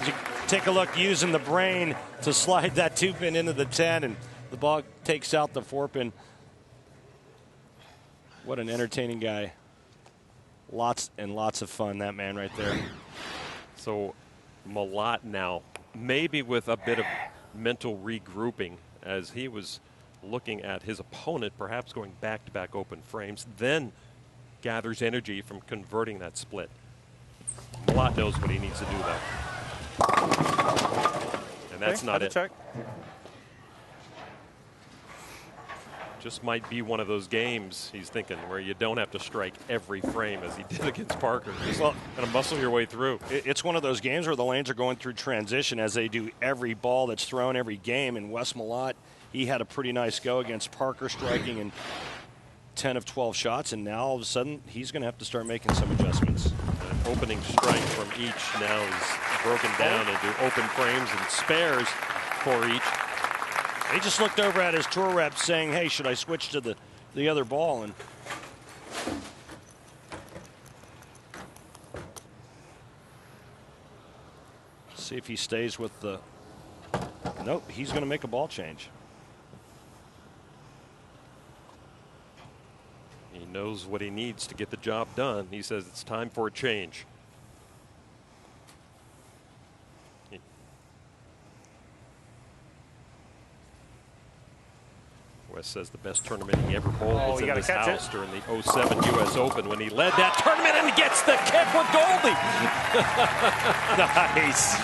As you take a look, using the brain to slide that 2-pin into the 10, and the ball takes out the 4-pin. What an entertaining guy. Lots and lots of fun, that man right there. So Malott now, maybe with a bit of mental regrouping, as he was looking at his opponent, perhaps going back-to-back open frames, then gathers energy from converting that split. Malott knows what he needs to do, though. And that's not it. Check. Just might be one of those games, he's thinking, where you don't have to strike every frame as he did against Parker. Just kind of muscle your way through. It's one of those games where the lanes are going through transition, as they do every ball that's thrown every game. And Wes Malott, he had a pretty nice go against Parker, striking in 10 of 12 shots, and now all of a sudden he's going to have to start making some adjustments. An opening strike from each now is broken down into open frames and spares for each. He just looked over at his tour rep saying, hey, should I switch to the other ball? And see if he stays with the... Nope, he's going to make a ball change. He He knows what he needs to get the job done. He says it's time for a change. Wes says the best tournament he ever bowled was in his house during the 07 U.S. Open when he led that tournament and gets the kick with Goldie. Nice.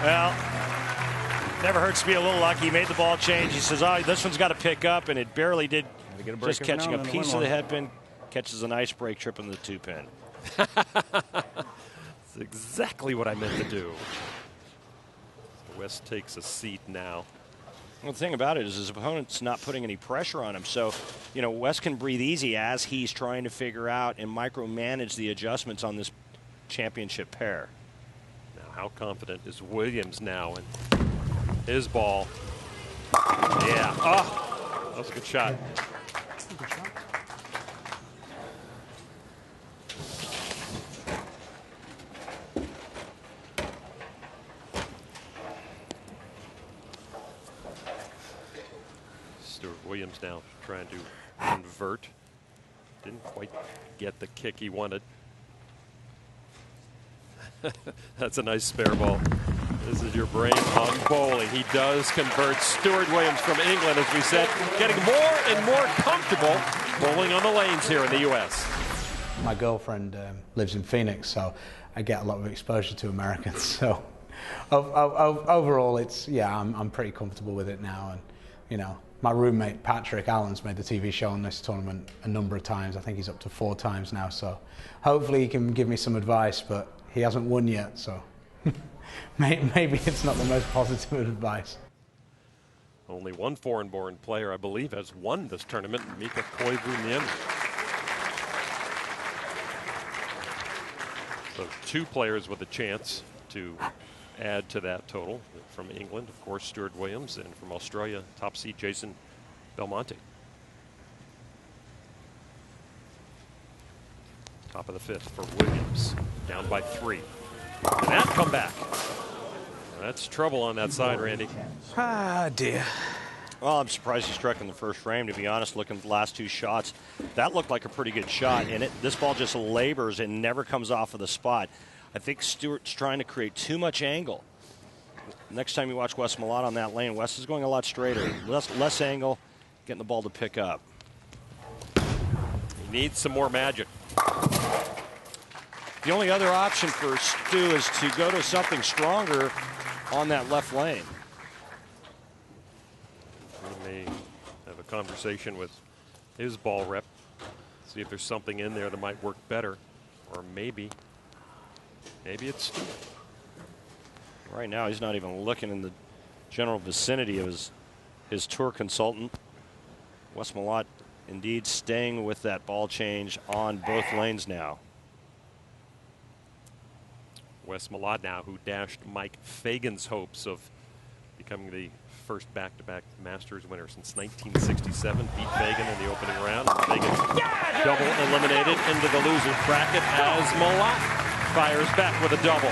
Well, never hurts to be a little lucky. He made the ball change. He says, oh, this one's got to pick up, and it barely did. Just catching a piece of the headpin, catches a nice break trip in the 2-pin. That's exactly what I meant to do. So Wes takes a seat now. Well, the thing about it is his opponent's not putting any pressure on him. So, you know, Wes can breathe easy as he's trying to figure out and micromanage the adjustments on this championship pair. Now, how confident is Williams now in his ball? Yeah. Oh, that was a good shot. Williams now trying to convert. Didn't quite get the kick he wanted. That's a nice spare ball. This is your brain on bowling. He does convert. Stuart Williams from England, as we said, getting more and more comfortable bowling on the lanes here in the U.S. My girlfriend lives in Phoenix, so I get a lot of exposure to Americans. So overall, it's, yeah, I'm pretty comfortable with it now. And, you know, my roommate, Patrick Allen's made the TV show on this tournament a number of times. I think he's up to 4 times now. So hopefully he can give me some advice, but he hasn't won yet. So maybe it's not the most positive advice. Only one foreign-born player, I believe, has won this tournament, Mika Koivuniemi. So 2 players with a chance to add to that total. From England, of course, Stuart Williams, and from Australia, top seed Jason Belmonte. Top of the 5th for Williams, down by 3. And that comeback. That's trouble on that side, Randy. Ah, dear. Well, I'm surprised he struck in the first frame, to be honest. Looking at the last 2 shots, that looked like a pretty good shot, and this ball just labors and never comes off of the spot. I think Stuart's trying to create too much angle. Next time you watch Wes Malott on that lane, Wes is going a lot straighter, less angle, getting the ball to pick up. He needs some more magic. The only other option for Stu is to go to something stronger on that left lane. He may have a conversation with his ball rep, see if there's something in there that might work better, or maybe it's Stu. Right now, he's not even looking in the general vicinity of his tour consultant. Wes Malott, indeed, staying with that ball change on both lanes now. Wes Malott now, who dashed Mike Fagan's hopes of becoming the first back-to-back Masters winner since 1967. Beat Fagan in the opening round. Fagan double eliminated into the loser's bracket as Malott fires back with a double.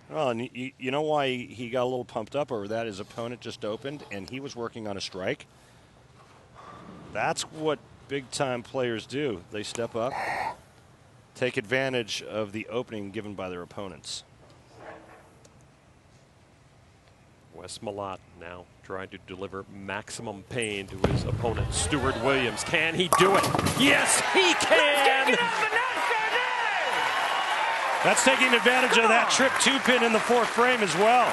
Well, and you know why he got a little pumped up over that? His opponent just opened, and he was working on a strike. That's what big-time players do. They step up, take advantage of the opening given by their opponents. Wes Malott now trying to deliver maximum pain to his opponent, Stuart Williams. Can he do it? Yes, he can! That's taking advantage of that trip 2-pin in the 4th frame as well.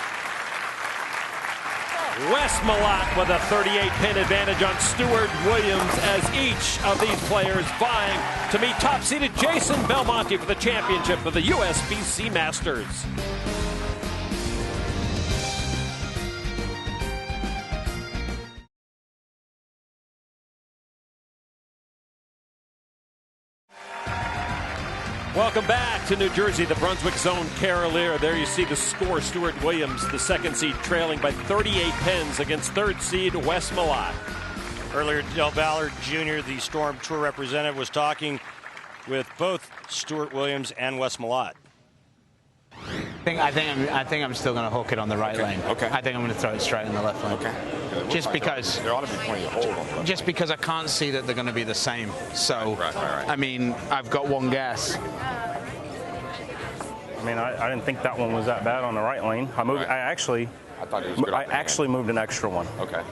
Wes Malott with a 38-pin advantage on Stuart Williams as each of these players vying to meet top-seeded Jason Belmonte for the championship of the USBC Masters. Welcome back to New Jersey, the Brunswick Zone Carolier. There you see the score. Stuart Williams, the 2nd seed, trailing by 38 pins against 3rd seed Wes Malott. Earlier, Del Ballard Jr., the Storm Tour representative, was talking with both Stuart Williams and Wes Malott. I think I'm still going to hook it on the right lane. Okay. I think I'm going to throw it straight in the left lane. Okay. Just because there ought to be plenty of hold on the left. Just because I can't see that they're going to be the same. So, right. I mean, I've got one guess. I mean, I didn't think that one was that bad on the right lane. I moved. I thought it was good. I actually moved an extra one. Okay.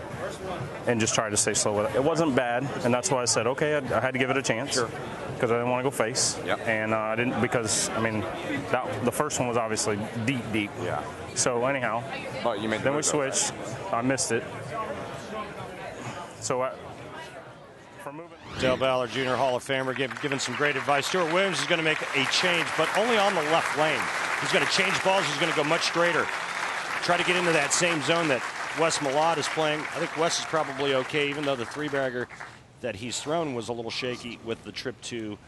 And just tried to stay slow with it. It wasn't bad, and that's why I said, okay, I had to give it a chance. Sure. Because I didn't want to go face. Yep. And I didn't, because, I mean, the first one was obviously deep. Yeah. So anyhow, but you made then we switched. I missed it. So for moving. Dale Ballard, Jr. Hall of Famer, giving some great advice. Stuart Williams is going to make a change, but only on the left lane. He's going to change balls. He's going to go much straighter. Try to get into that same zone that Wes Malott is playing. I think Wes is probably okay, even though the three-bagger that he's thrown was a little shaky with the trip two.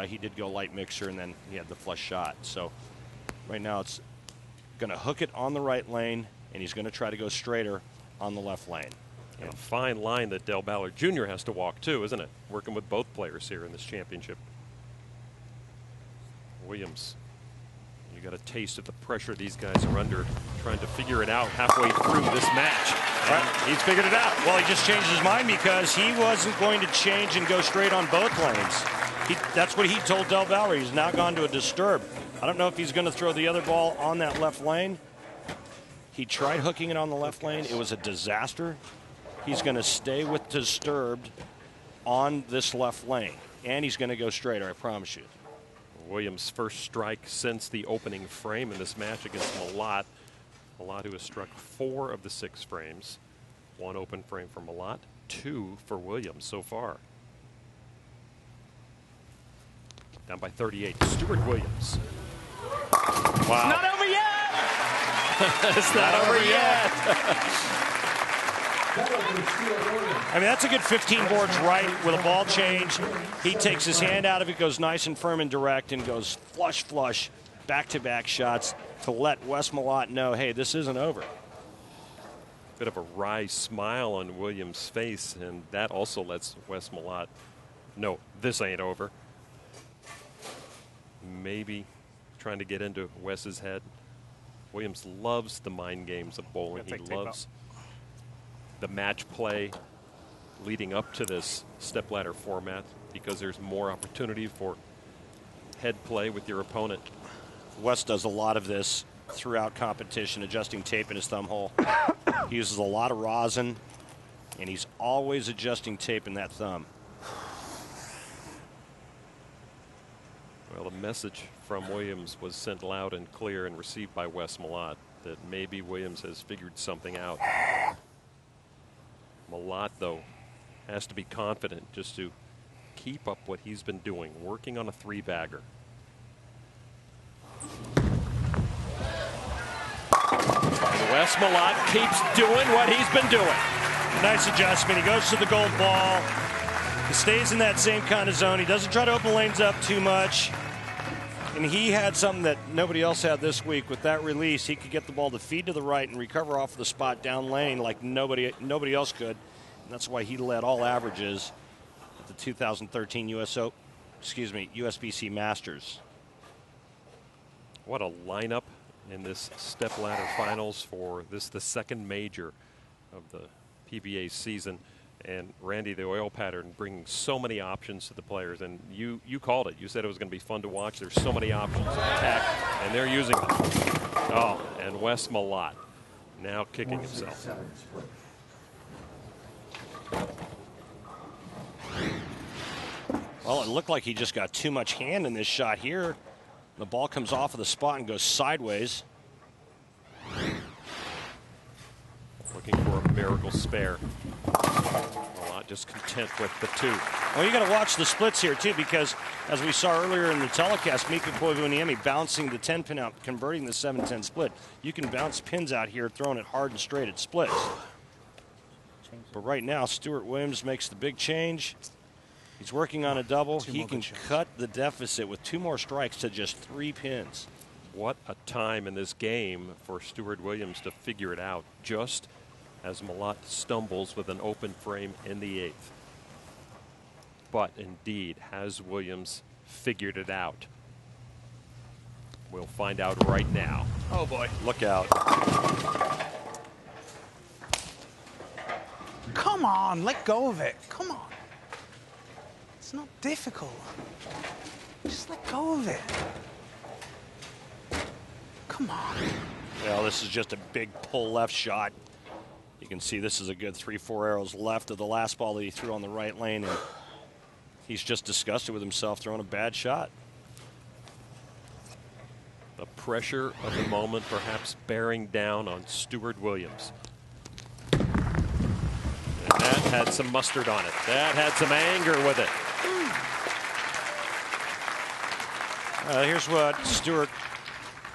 He did go light mixer, and then he had the flush shot. So right now it's going to hook it on the right lane, and he's going to try to go straighter on the left lane. And a fine line that Dale Ballard Jr. has to walk, too, isn't it? Working with both players here in this championship. Williams, you got a taste of the pressure these guys are under, trying to figure it out halfway through this match. Right. He's figured it out. Well, he just changed his mind because he wasn't going to change and go straight on both lanes. That's what he told Dale Ballard. He's now gone to a disturb. I don't know if he's going to throw the other ball on that left lane. He tried hooking it on the left lane. It was a disaster. He's going to stay with disturbed on this left lane, and he's going to go straighter, I promise you. Williams' first strike since the opening frame in this match against Malott. Malott, who has struck 4 of the 6 frames. 1 open frame for Malott, 2 for Williams so far. Down by 38, Stuart Williams. Wow. Not over yet! It's not over yet! I mean, that's a good 15 boards right with a ball change. He takes his hand out of it, goes nice and firm and direct, and goes flush, back-to-back shots to let Wes Malott know, hey, this isn't over. Bit of a wry smile on Williams' face, and that also lets Wes Malott know this ain't over. Maybe trying to get into Wes's head. Williams loves the mind games of bowling. He loves the match play leading up to this stepladder format because there's more opportunity for head play with your opponent. Wes does a lot of this throughout competition, adjusting tape in his thumb hole. He uses a lot of rosin, and he's always adjusting tape in that thumb. Well, the message from Williams was sent loud and clear and received by Wes Malott that maybe Williams has figured something out. Malott, though, has to be confident just to keep up what he's been doing, working on a 3-bagger. And Wes Malott keeps doing what he's been doing. Nice adjustment. He goes to the gold ball. He stays in that same kind of zone. He doesn't try to open lanes up too much. And he had something that nobody else had this week. With that release, he could get the ball to feed to the right and recover off the spot down lane like nobody else could. And that's why he led all averages at the 2013 USBC Masters. What a lineup in this stepladder finals for the second major of the PBA season. And Randy, the oil pattern, bringing so many options to the players. And you called it. You said it was going to be fun to watch. There's so many options of attack, and they're using them. Oh, and Wes Malott now kicking himself. Well, it looked like he just got too much hand in this shot here. The ball comes off of the spot and goes sideways. Looking for a miracle spare. Malott just content with the 2. Well, you got to watch the splits here, too, because as we saw earlier in the telecast, Mika Koivuniemi bouncing the 10-pin out, converting the 7-10 split. You can bounce pins out here, throwing it hard and straight at splits. But right now, Stuart Williams makes the big change. He's working on a double. He can cut the deficit with 2 more strikes to just 3 pins. What a time in this game for Stuart Williams to figure it out, just as Malott stumbles with an open frame in the 8th. But indeed, has Williams figured it out? We'll find out right now. Oh boy. Look out. Come on, let go of it. Come on. It's not difficult. Just let go of it. Come on. Well, this is just a big pull left shot. You can see this is a good 3-4 arrows left of the last ball that he threw on the right lane, and he's just disgusted with himself throwing a bad shot. The pressure of the moment perhaps bearing down on Stuart Williams. And that had some mustard on it. That had some anger with it. Here's what Stuart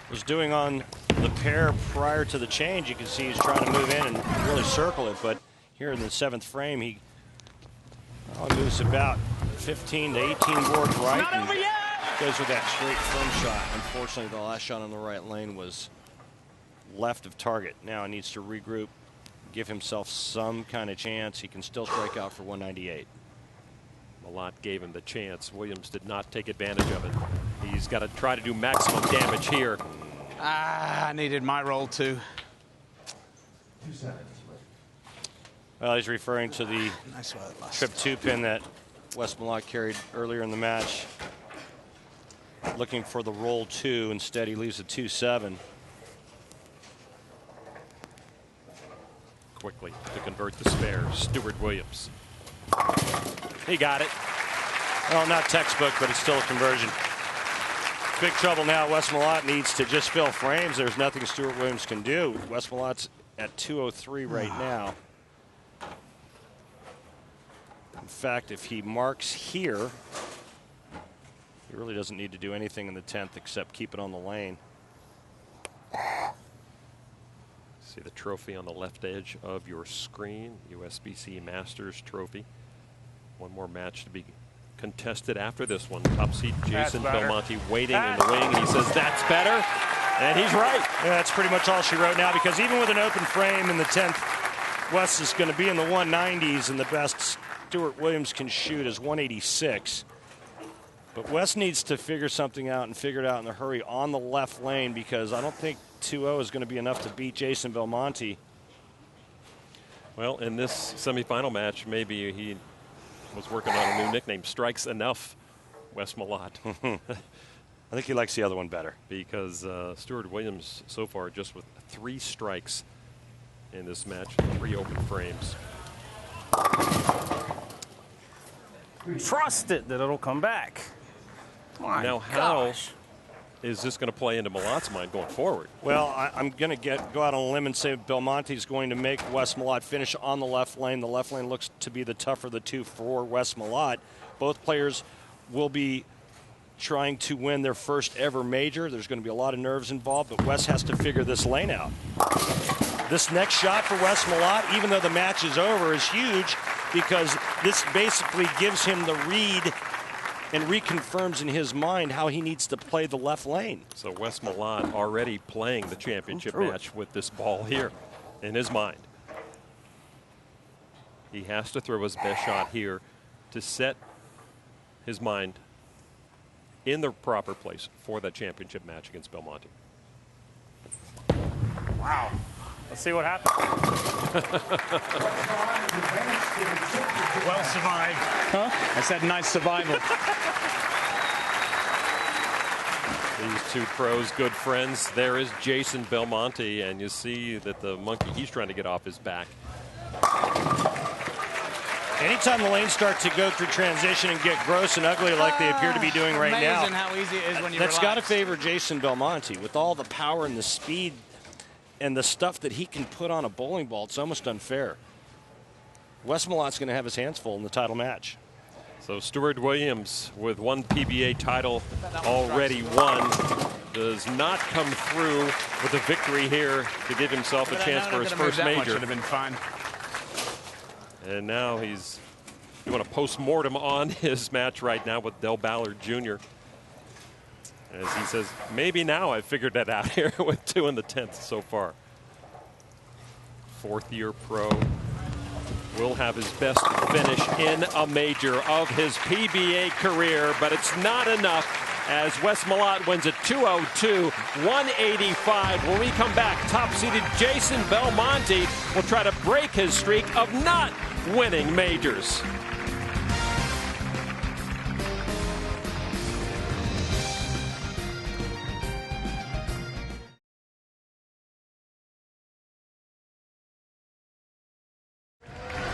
was doing on the pair prior to the change. You can see he's trying to move in and really circle it, but here in the 7th frame, he moves about 15 to 18 boards right. Not over yet! Goes with that straight firm shot. Unfortunately, the last shot on the right lane was left of target. Now he needs to regroup, give himself some kind of chance. He can still strike out for 198. Malott gave him the chance. Williams did not take advantage of it. He's got to try to do maximum damage here. I needed my roll too. Well, he's referring to the trip 2 pin that Wes Malott carried earlier in the match. Looking for the roll 2. Instead, he leaves a 2-7. Quickly to convert the spare, Stuart Williams. He got it. Well, not textbook, but it's still a conversion. Big trouble now. Wes Malott needs to just fill frames. There's nothing Stuart Williams can do. Wes Malott's at 203 right now. In fact, if he marks here, he really doesn't need to do anything in the 10th except keep it on the lane. See the trophy on the left edge of your screen, USBC Masters trophy. One more match to be contested after this one. Top seed Jason Belmonte waiting in the wing. He says that's better, and he's right. Yeah, that's pretty much all she wrote now, because even with an open frame in the 10th, Wes is going to be in the 190s, and the best Stuart Williams can shoot is 186. But Wes needs to figure something out and figure it out in a hurry on the left lane, because I don't think 2-0 is going to be enough to beat Jason Belmonte. Well, in this semifinal match, maybe he was working on a new nickname, Strikes Enough, Wes Malott. I think he likes the other one better. Because Stuart Williams so far just with 3 strikes in this match, 3 open frames. Trust it that it'll come back. Now, how is this going to play into Malott's mind going forward? Well, I'm going to go out on a limb and say Belmonte's going to make Wes Malott finish on the left lane. The left lane looks to be the tougher of the two for Wes Malott. Both players will be trying to win their first ever major. There's going to be a lot of nerves involved, but Wes has to figure this lane out. This next shot for Wes Malott, even though the match is over, is huge, because this basically gives him the read and reconfirms in his mind how he needs to play the left lane. So Wes Malott already playing the championship match with this ball here in his mind. He has to throw his best shot here to set his mind in the proper place for that championship match against Belmonte. Wow. Let's see what happens. Well survived. Huh? I said nice survival. These two pros, good friends. There is Jason Belmonte, and you see that the monkey, he's trying to get off his back. Anytime the lanes start to go through transition and get gross and ugly like they appear to be doing right now, Amazing how easy it is when you that's got to relax. favor Jason Belmonte. With all the power and the speed and the stuff that he can put on a bowling ball, it's almost unfair. Wes Malott's going to have his hands full in the title match. So Stuart Williams, with one PBA title already won, does not come through with a victory here to give himself a chance for his first major. Should have been fine. And now he's doing a post-mortem on his match right now with Del Ballard Jr. As he says, maybe now I've figured that out here with 2 in the 10th so far. 4th year pro. will have his best finish in a major of his PBA career, but it's not enough as Wes Malott wins at 202, 185. When we come back, top-seeded Jason Belmonte will try to break his streak of not winning majors.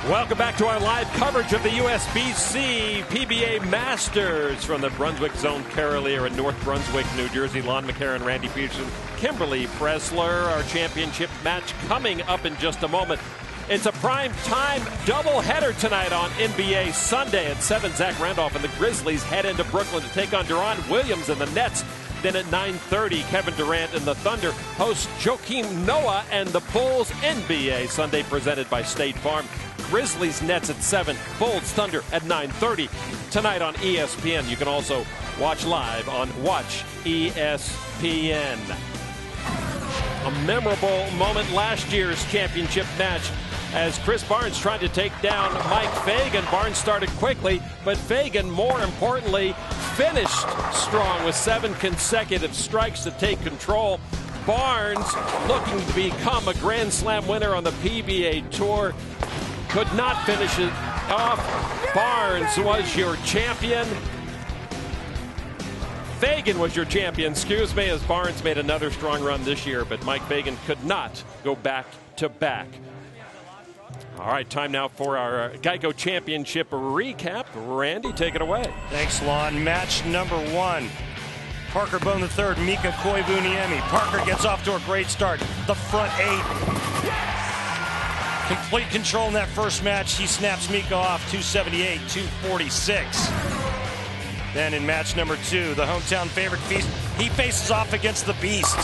Welcome back to our live coverage of the USBC PBA Masters from the Brunswick Zone Carolier in North Brunswick, New Jersey. Lon McCarron, Randy Peterson, Kimberly Pressler. Our championship match coming up in just a moment. It's a prime time doubleheader tonight on NBA Sunday at 7. Zach Randolph and the Grizzlies head into Brooklyn to take on Deron Williams and the Nets. Then at 9:30, Kevin Durant and the Thunder host Joakim Noah and the Bulls. NBA Sunday presented by State Farm. Grizzlies Nets at 7, Bulls Thunder at 9:30 tonight on ESPN. You can also watch live on Watch ESPN. A memorable moment last year's championship match as Chris Barnes tried to take down Mike Fagan. Barnes started quickly, but Fagan, more importantly, finished strong with 7 consecutive strikes to take control. Barnes looking to become a Grand Slam winner on the PBA Tour. Could not finish it off. Barnes was your champion. Fagan was your champion, excuse me, as Barnes made another strong run this year, but Mike Fagan could not go back to back. All right, time now for our Geico Championship recap. Randy, take it away. Thanks, Lon. Match number 1. Parker Bohn III, Mika Koivuniemi. Parker gets off to a great start. The front 8. Complete control in that first match. He snaps Mika off 278, 246. Then in match number 2, the hometown favorite feast, he faces off against the Beast.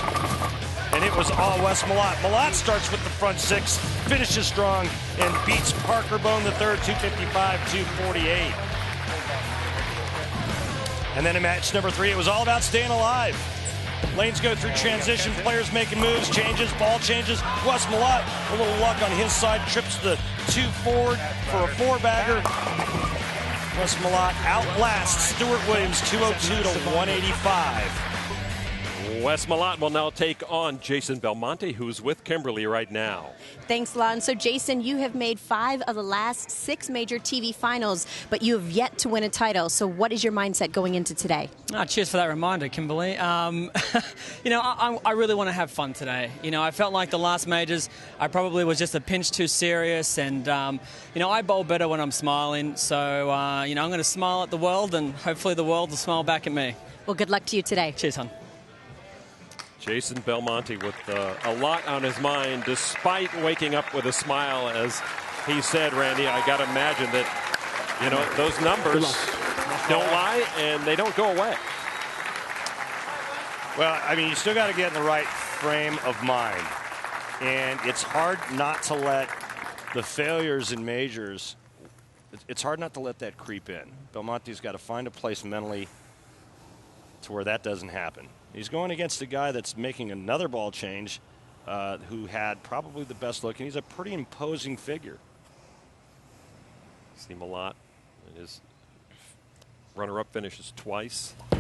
And it was all Wes Malott. Malott starts with the front 6, finishes strong, and beats Parker Bohn III 255, 248. And then in match number 3, it was all about staying alive. Lanes go through transition, players making moves, changes, ball changes. Wes Malott, a little luck on his side, trips the 2 forward for a 4-bagger. Wes Malott outlasts Stuart Williams 202 to 185. Wes Malott will now take on Jason Belmonte, who's with Kimberly right now. Thanks, Lon. So, Jason, you have made 5 of the last 6 major TV finals, but you have yet to win a title. So what is your mindset going into today? Cheers for that reminder, Kimberly. You know, I really want to have fun today. You know, I felt like the last majors, I probably was just a pinch too serious. And, you know, I bowl better when I'm smiling. So, you know, I'm going to smile at the world, and hopefully the world will smile back at me. Well, good luck to you today. Cheers, hon. Jason Belmonte with a lot on his mind, despite waking up with a smile, as he said, Randy. I got to imagine that, you know, those numbers don't lie and they don't go away. Well, I mean, you still got to get in the right frame of mind. And it's hard not to let the failures in majors, it's hard not to let that creep in. Belmonte's got to find a place mentally to where that doesn't happen. He's going against a guy that's making another ball change, who had probably the best look, and he's a pretty imposing figure. See Malott, his runner-up finishes twice in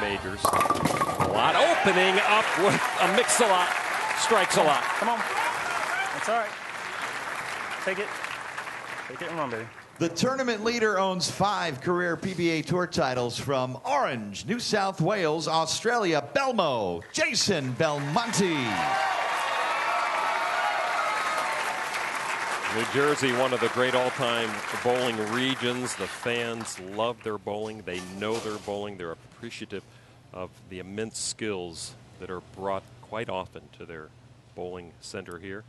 majors. Malott opening up with a mix-a-lot, strikes-a-lot. Come on. That's all right. Take it. Take it and run, baby. The tournament leader owns 5 career PBA Tour titles from Orange, New South Wales, Australia, Belmo, Jason Belmonte. New Jersey, one of the great all-time bowling regions. The fans love their bowling. They know their bowling. They're appreciative of the immense skills that are brought quite often to their bowling center here.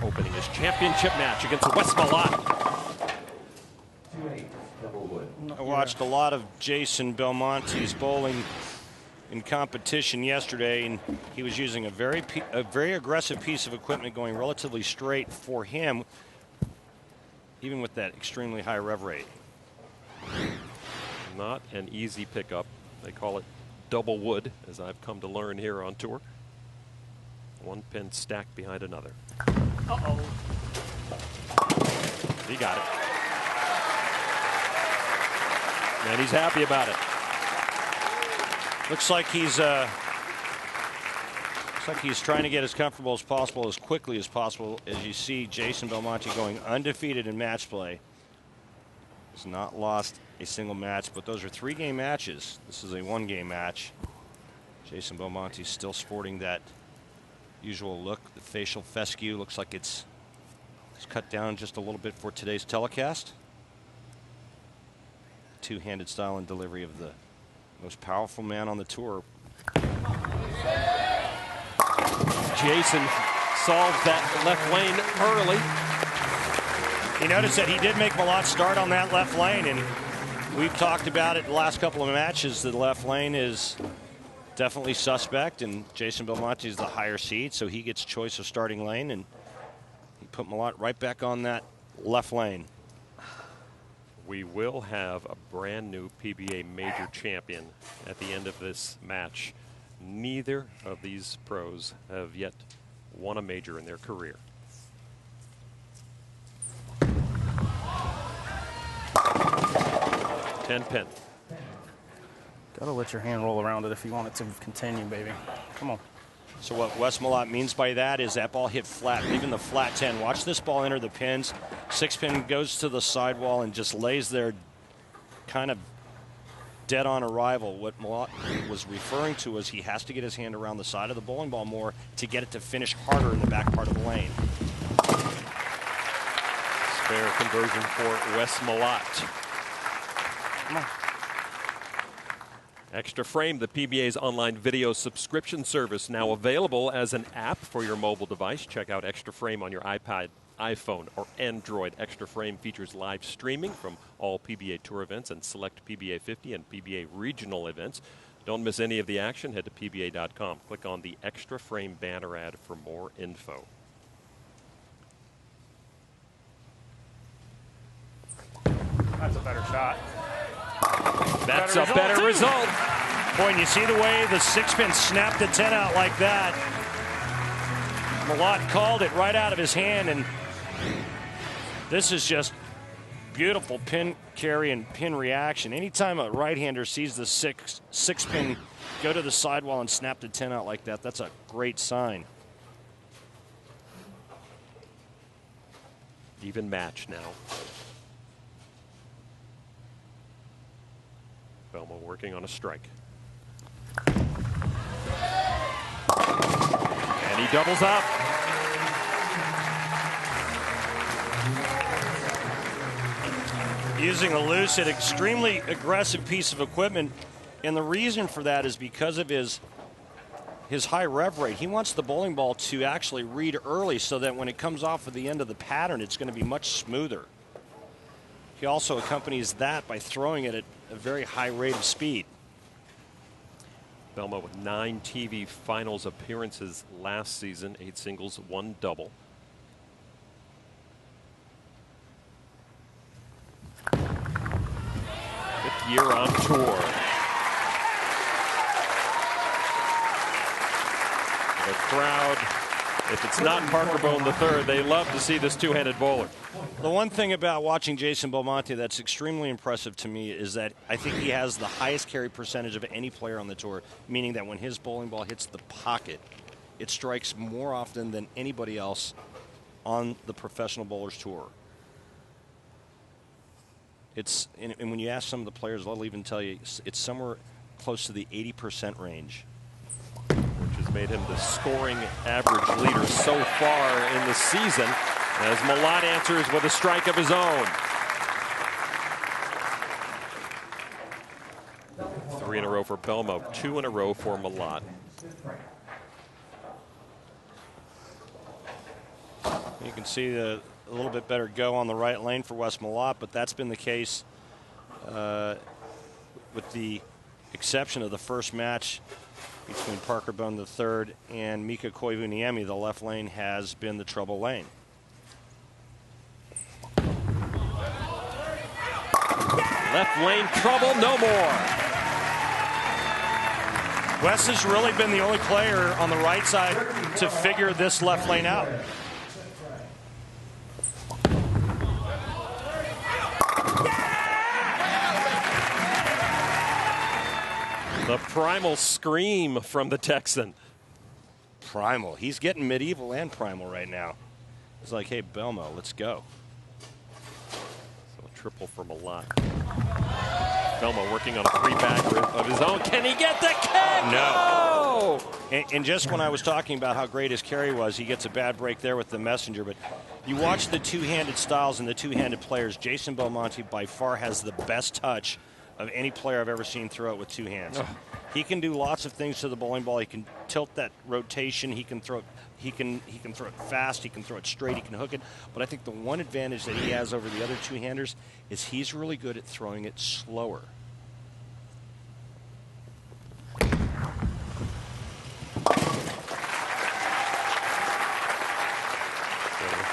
Opening his championship match against Wes Malott. I watched a lot of Jason Belmonte's bowling in competition yesterday, and he was using a very aggressive piece of equipment, going relatively straight for him, even with that extremely high rev rate. Not an easy pickup. They call it double wood, as I've come to learn here on tour. One pin stacked behind another. Uh-oh. He got it. And he's happy about it. Looks like he's trying to get as comfortable as possible, as quickly as possible. As you see, Jason Belmonte going undefeated in match play. He's not lost a single match, but those are 3-game matches. This is a 1-game match. Jason Belmonte still sporting that usual look. The facial fescue looks like it's cut down just a little bit for today's telecast. Two-handed style and delivery of the most powerful man on the tour. Jason solves that left lane early. You notice that he did make Malott start on that left lane, and we've talked about it the last couple of matches. The left lane is definitely suspect, and Jason Belmonte is the higher seed, so he gets choice of starting lane, and he put Malott right back on that left lane. We will have a brand new PBA major champion at the end of this match. Neither of these pros have yet won a major in their career. Ten-pin. Gotta let your hand roll around it if you want it to continue, baby. Come on. So what Wes Malott means by that is that ball hit flat, leaving the flat 10. Watch this ball enter the pins. 6-pin goes to the sidewall and just lays there kind of dead on arrival. What Malott was referring to is he has to get his hand around the side of the bowling ball more to get it to finish harder in the back part of the lane. Spare conversion for Wes Malott. Come on. Extra Frame, the PBA's online video subscription service, now available as an app for your mobile device. Check out Extra Frame on your iPad, iPhone, or Android. Extra Frame features live streaming from all PBA Tour events and select PBA 50 and PBA regional events. Don't miss any of the action. Head to PBA.com. Click on the Extra Frame banner ad for more info. That's a better shot. That's a better result. Boy, and you see the way the 6-pin snapped the 10 out like that. Malott called it right out of his hand, and this is just beautiful pin carry and pin reaction. Anytime a right-hander sees the 6-pin go to the sidewall and snap the 10 out like that, that's a great sign. Even match now. Belmo working on a strike. And he doubles up. Using a loose and extremely aggressive piece of equipment, and the reason for that is because of his high rev rate. He wants the bowling ball to actually read early so that when it comes off at the end of the pattern, it's going to be much smoother. He also accompanies that by throwing it at a very high rate of speed. Belmo with 9 TV finals appearances last season, 8 singles, 1 double. Fifth year on tour. The crowd, if it's not Parker Bohn III, they love to see this two-handed bowler. The one thing about watching Jason Belmonte that's extremely impressive to me is that I think he has the highest carry percentage of any player on the tour, meaning that when his bowling ball hits the pocket, it strikes more often than anybody else on the professional bowlers tour. And when you ask some of the players, they'll even tell you it's somewhere close to the 80% range. Which has made him the scoring average leader so far in the season, as Malott answers with a strike of his own. 3 in a row for Belmo, 2 in a row for Malott. You can see a little bit better go on the right lane for Wes Malott, but that's been the case with the exception of the first match between Parker Bohn III and Mika Koivuniemi. The left lane has been the trouble lane. Left lane trouble, no more. Wes has really been the only player on the right side to figure this left lane out. The primal scream from the Texan. Primal. He's getting medieval and primal right now. He's like, hey, Belmo, let's go. So a triple for Malott. Belmo working on a three-bagger of his own. Can he get the kick? No. And just when I was talking about how great his carry was, he gets a bad break there with the messenger. But you watch the two-handed styles and the two-handed players. Jason Belmonte by far has the best touch of any player I've ever seen throw it with two hands. Oh. He can do lots of things to the bowling ball. He can tilt that rotation. He can throw it. He can throw it fast. He can throw it straight. He can hook it. But I think the one advantage that he has over the other two-handers is he's really good at throwing it slower.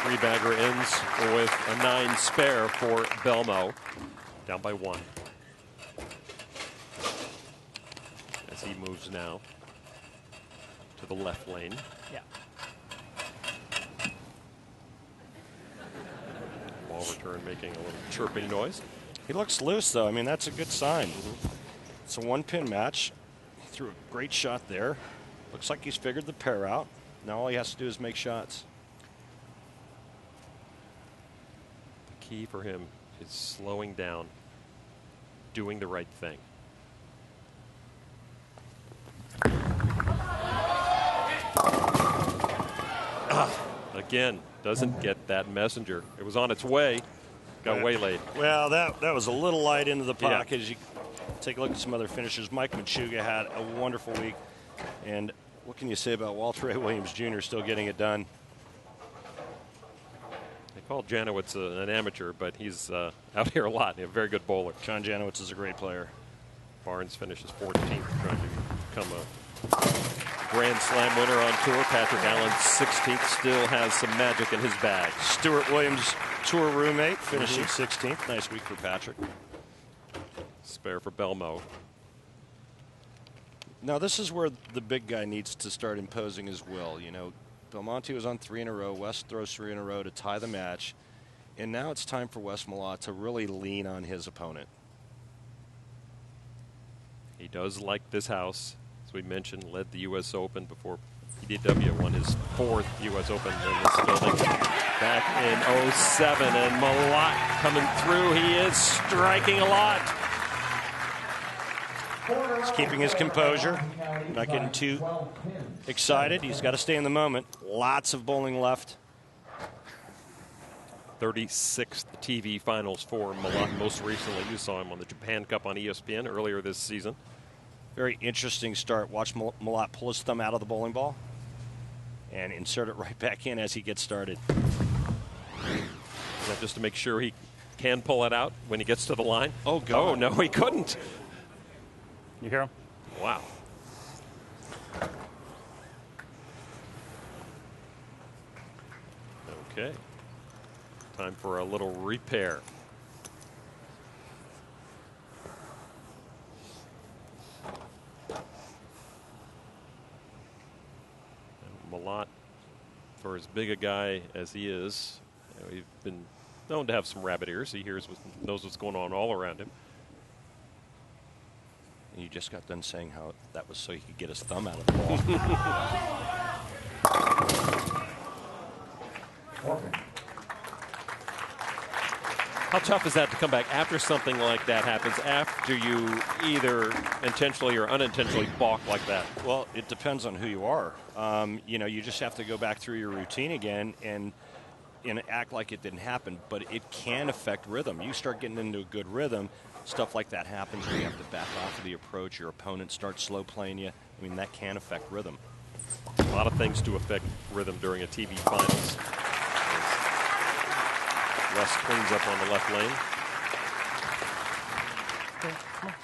Three-bagger ends with a 9 spare for Belmo. Down by 1. As he moves now to the left lane. Yeah. Ball return making a little chirping noise. He looks loose, though. I mean, that's a good sign. It's a one-pin match. He threw a great shot there. Looks like he's figured the pair out. Now all he has to do is make shots. The key for him is slowing down, doing the right thing. Again, doesn't get that messenger. It was on its way, got waylaid. Well, that was a little light into the pocket. As you take a look at some other finishers, Mike Machuga had a wonderful week. And what can you say about Walter A. Williams Jr. still getting it done? They call Janowitz an amateur, but he's out here a lot. He's a very good bowler. John Janowitz is a great player. Barnes finishes 14th, trying to become a Grand Slam winner on tour. Patrick Allen, 16th, still has some magic in his bag. Stuart Williams, tour roommate, finishing 16th. Nice week for Patrick. Spare for Belmo. Now, this is where the big guy needs to start imposing his will. You know, Belmonte was on 3 in a row. Wes throws 3 in a row to tie the match. And now it's time for Wes Malott to really lean on his opponent. He does like this house. As we mentioned, led the U.S. Open before PDW won his 4th U.S. Open in this building back in 07. And Malott coming through. He is striking a lot. He's keeping his composure, not getting too excited. He's got to stay in the moment. Lots of bowling left. 36th TV finals for Malott. Most recently, you saw him on the Japan Cup on ESPN earlier this season. Very interesting start. Watch Malott pull his thumb out of the bowling ball and insert it right back in as he gets started. Is that just to make sure he can pull it out when he gets to the line? Oh, God. Oh, no, he couldn't. You hear him? Wow. Okay. Time for a little repair. Malott, for as big a guy as he is, he's been known to have some rabbit ears. He knows what's going on all around him. And you just got done saying how that was so he could get his thumb out of the ball. How tough is that to come back after something like that happens, after you either intentionally or unintentionally balk like that? Well, it depends on who you are. You know, you just have to go back through your routine again and act like it didn't happen, but it can affect rhythm. You start getting into a good rhythm, stuff like that happens where you have to back off of the approach, your opponent starts slow playing you. I mean, that can affect rhythm. A lot of things to affect rhythm during a TV finals. Wes cleans up on the left lane. Okay, come on.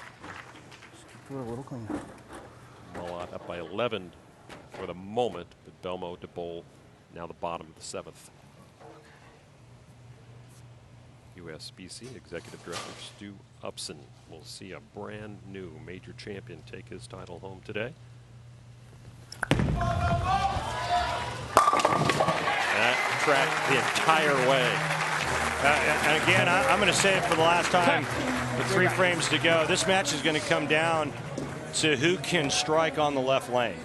Just do it a little cleaner. Malott up by 11 for the moment, but Belmo to bowl now the bottom of the 7th. USBC Executive Director Stu Upson will see a brand new major champion take his title home today. That tracked the entire way. And again, I'm going to say it for the last time with 3 frames to go. This match is going to come down to who can strike on the left lane.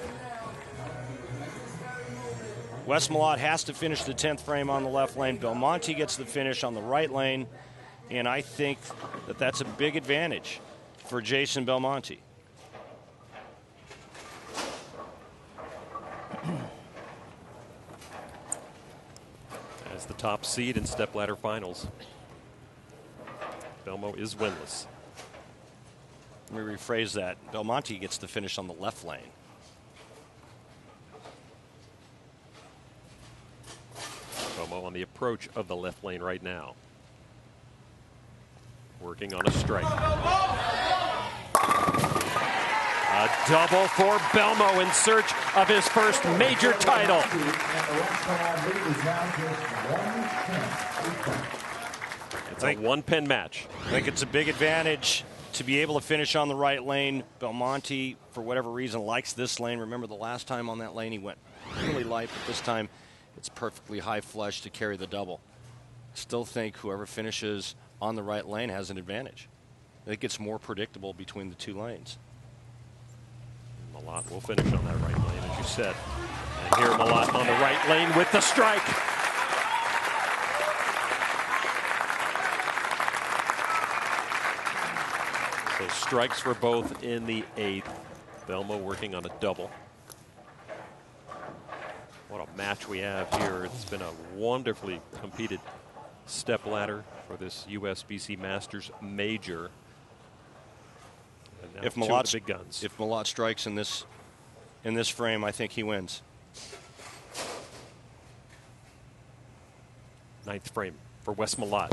Wes Malott has to finish the 10th frame on the left lane. Belmonte gets the finish on the right lane, and I think that that's a big advantage for Jason Belmonte. As the top seed in Stepladder finals, Belmo is winless. Let me rephrase that. Belmonte gets the finish on the left lane. Belmo on the approach of the left lane right now. Working on a strike. A double for Belmo in search of his first major title. It's a one-pin match. I think it's a big advantage to be able to finish on the right lane. Belmonte, for whatever reason, likes this lane. Remember the last time on that lane he went really light, but this time it's perfectly high flush to carry the double. Still think whoever finishes on the right lane has an advantage. I think it's more predictable between the two lanes. Malott will finish on that right lane, as you said. And here Malott on the right lane with the strike. So strikes for both in the 8th. Belmo working on a double. What a match we have here. It's been a wonderfully competed stepladder for this USBC Masters major. If Malott strikes in this frame, I think he wins. 9th frame for Wes Malott.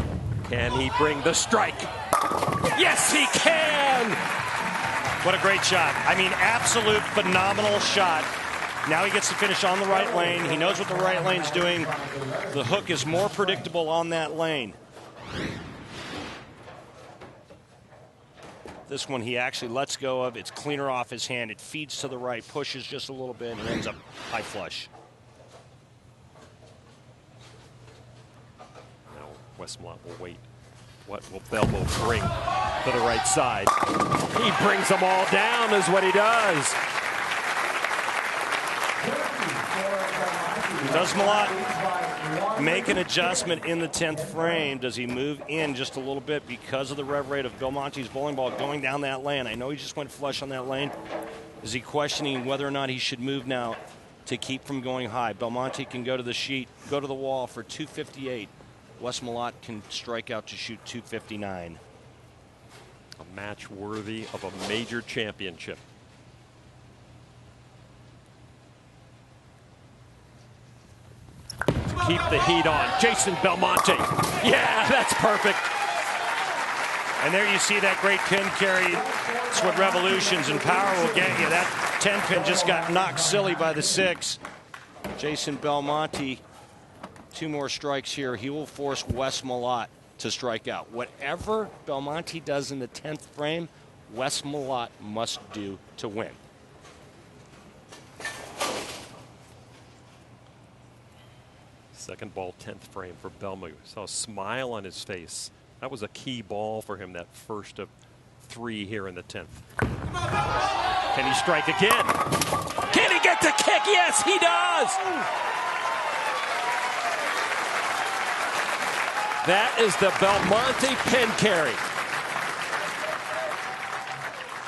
Can he bring the strike? Yes, he can! What a great shot. I mean, absolute phenomenal shot. Now he gets to finish on the right lane. He knows what the right lane's doing. The hook is more predictable on that lane. This one he actually lets go of. It's cleaner off his hand. It feeds to the right, pushes just a little bit, and ends up high flush. Now Wes Malott will wait. What will Belmo bring to the right side? He brings them all down is what he does. Does Malott make an adjustment in the 10th frame? Does he move in just a little bit because of the rev rate of Belmonte's bowling ball going down that lane? I know he just went flush on that lane. Is he questioning whether or not he should move now to keep from going high? Belmonte can go to the sheet, go to the wall for 258. Wes Malott can strike out to shoot 259. A match worthy of a major championship. Keep the heat on. Jason Belmonte. Yeah, that's perfect. And there you see that great pin carry. It's what revolutions and power will get you. That 10 pin just got knocked silly by the 6. Jason Belmonte, 2 more strikes here. He will force Wes Malott to strike out. Whatever Belmonte does in the 10th frame, Wes Malott must do to win. Second ball, 10th frame for Belmo. Saw a smile on his face. That was a key ball for him, that first of 3 here in the 10th. Can he strike again? Can he get the kick? Yes, he does! That is the Belmonte pin carry.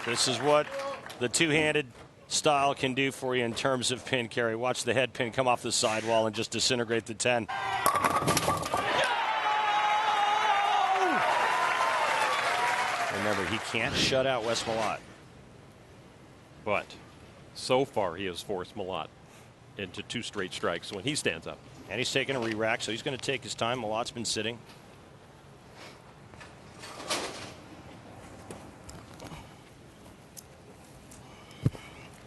This is what the two-handed style can do for you in terms of pin carry. Watch the head pin come off the sidewall and just disintegrate the 10. Remember, he can't shut out Wes Malott. But so far he has forced Malott into 2 straight strikes when he stands up. And he's taking a re-rack, so he's going to take his time. Malott's been sitting.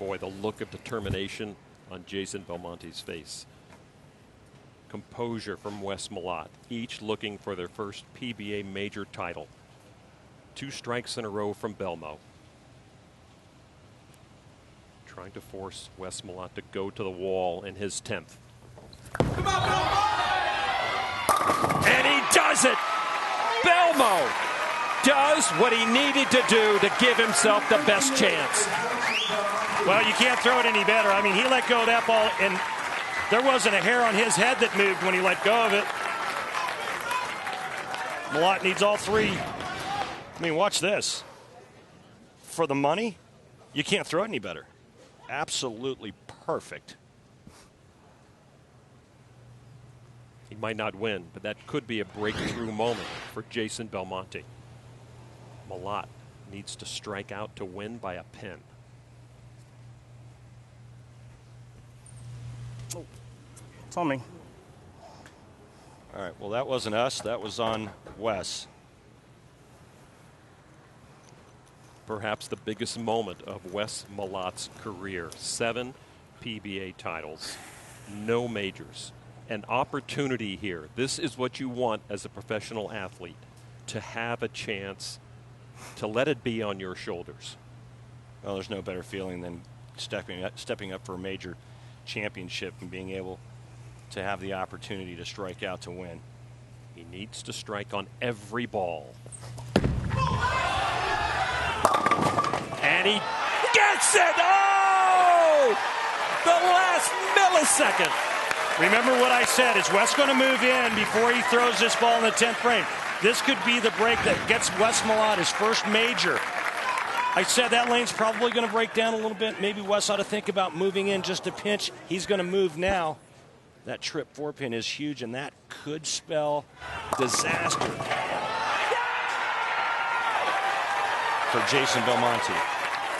Boy, the look of determination on Jason Belmonte's face. Composure from Wes Malott, each looking for their first PBA major title. 2 strikes in a row from Belmo. Trying to force Wes Malott to go to the wall in his 10th. And he does it! Belmo does what he needed to do to give himself the best chance. Well, you can't throw it any better. I mean, he let go of that ball, and there wasn't a hair on his head that moved when he let go of it. Malott needs all three. I mean, watch this. For the money, you can't throw it any better. Absolutely perfect. He might not win, but that could be a breakthrough moment for Jason Belmonte. Malott needs to strike out to win by a pin. Oh, it's on me. All right, well, that wasn't us. That was on Wes. Perhaps the biggest moment of Wes Malott's career. 7 PBA titles, no majors. An opportunity here. This is what you want as a professional athlete, to have a chance to let it be on your shoulders. Well, there's no better feeling than stepping up for a major championship and being able to have the opportunity to strike out to win. He needs to strike on every ball. And he gets it! Oh! The last millisecond. Remember what I said. Is Wes going to move in before he throws this ball in the 10th frame? This could be the break that gets Wes Malott his first major. I said that lane's probably going to break down a little bit. Maybe Wes ought to think about moving in just a pinch. He's going to move now. That trip 4-pin is huge, and that could spell disaster for Jason Belmonte.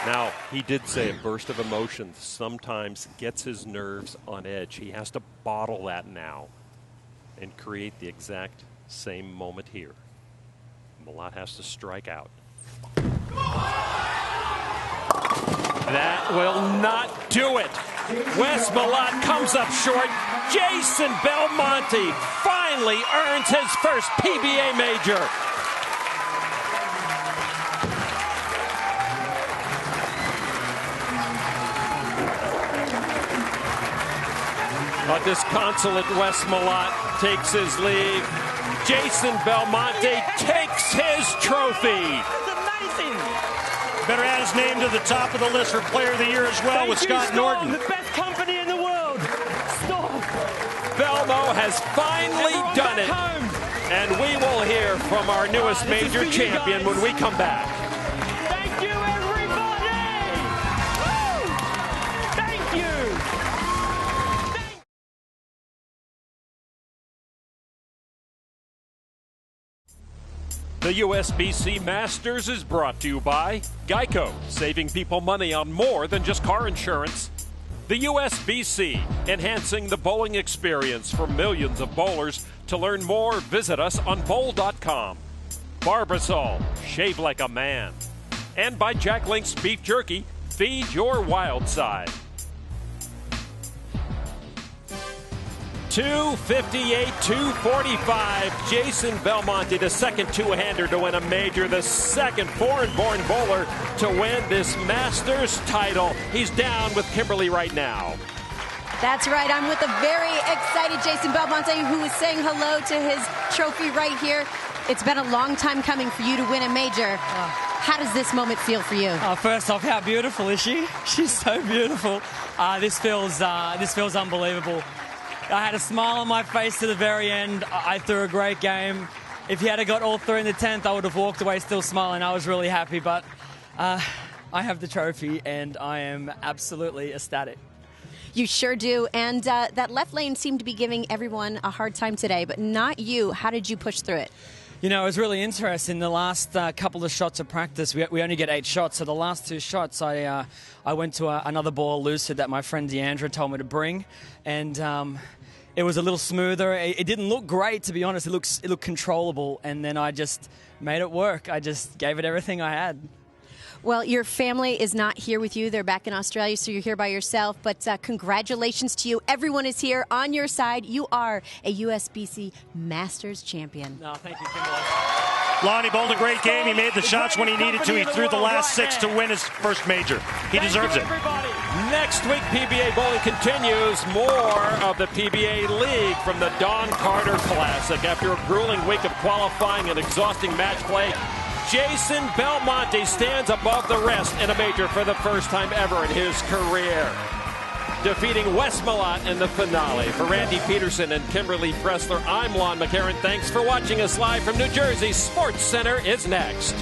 Now, he did say a burst of emotion sometimes gets his nerves on edge. He has to bottle that now and create the exact same moment here. Malott has to strike out. That will not do it. Wes Malott comes up short. Jason Belmonte finally earns his first PBA major. A disconsolate Wes Malott takes his leave. Jason Belmonte takes his trophy. Better add his name to the top of the list for Player of the Year as well with Scott Norton. The best company in the world. Stop. Belmo has finally done it. And we will hear from our newest major champion when we come back. Thank you, everybody. Woo! Thank you. The USBC Masters is brought to you by Geico, saving people money on more than just car insurance. The USBC, enhancing the bowling experience for millions of bowlers. To learn more, visit us on bowl.com. Barbasol, shave like a man. And by Jack Link's Beef Jerky, feed your wild side. 258-245. Jason Belmonte, the second two-hander to win a major, the second foreign-born bowler to win this Masters title. He's down with Kimberly right now. That's right. I'm with a very excited Jason Belmonte, who is saying hello to his trophy right here. It's been a long time coming for you to win a major. How does this moment feel for you? First off, how beautiful is she? She's so beautiful. This feels unbelievable. I had a smile on my face to the very end. I threw a great game. If he had got all three in the 10th, I would have walked away still smiling. I was really happy, but I have the trophy, and I am absolutely ecstatic. You sure do. And that left lane seemed to be giving everyone a hard time today, but not you. How did you push through it? You know, it was really interesting. The last couple of shots of practice, we only get 8 shots. So the last 2 shots, I went to another ball lucid that my friend Deandra told me to bring, and it was a little smoother. It didn't look great, to be honest. It looked controllable, and then I just made it work. I just gave it everything I had. Well, your family is not here with you. They're back in Australia, so you're here by yourself. But congratulations to you. Everyone is here on your side. You are a USBC Masters champion. No, thank you, Kimberly. Lonnie bowled a great game. He made the shots when he needed to. He threw the last 6 to win his first major. He deserves it. Next week, PBA bowling continues. More of the PBA League from the Don Carter Classic. After a grueling week of qualifying and exhausting match play, Jason Belmonte stands above the rest in a major for the first time ever in his career, defeating Wes Malott in the finale. For Randy Peterson and Kimberly Pressler, I'm Lon McCarron. Thanks for watching us live from New Jersey. Sports Center is next.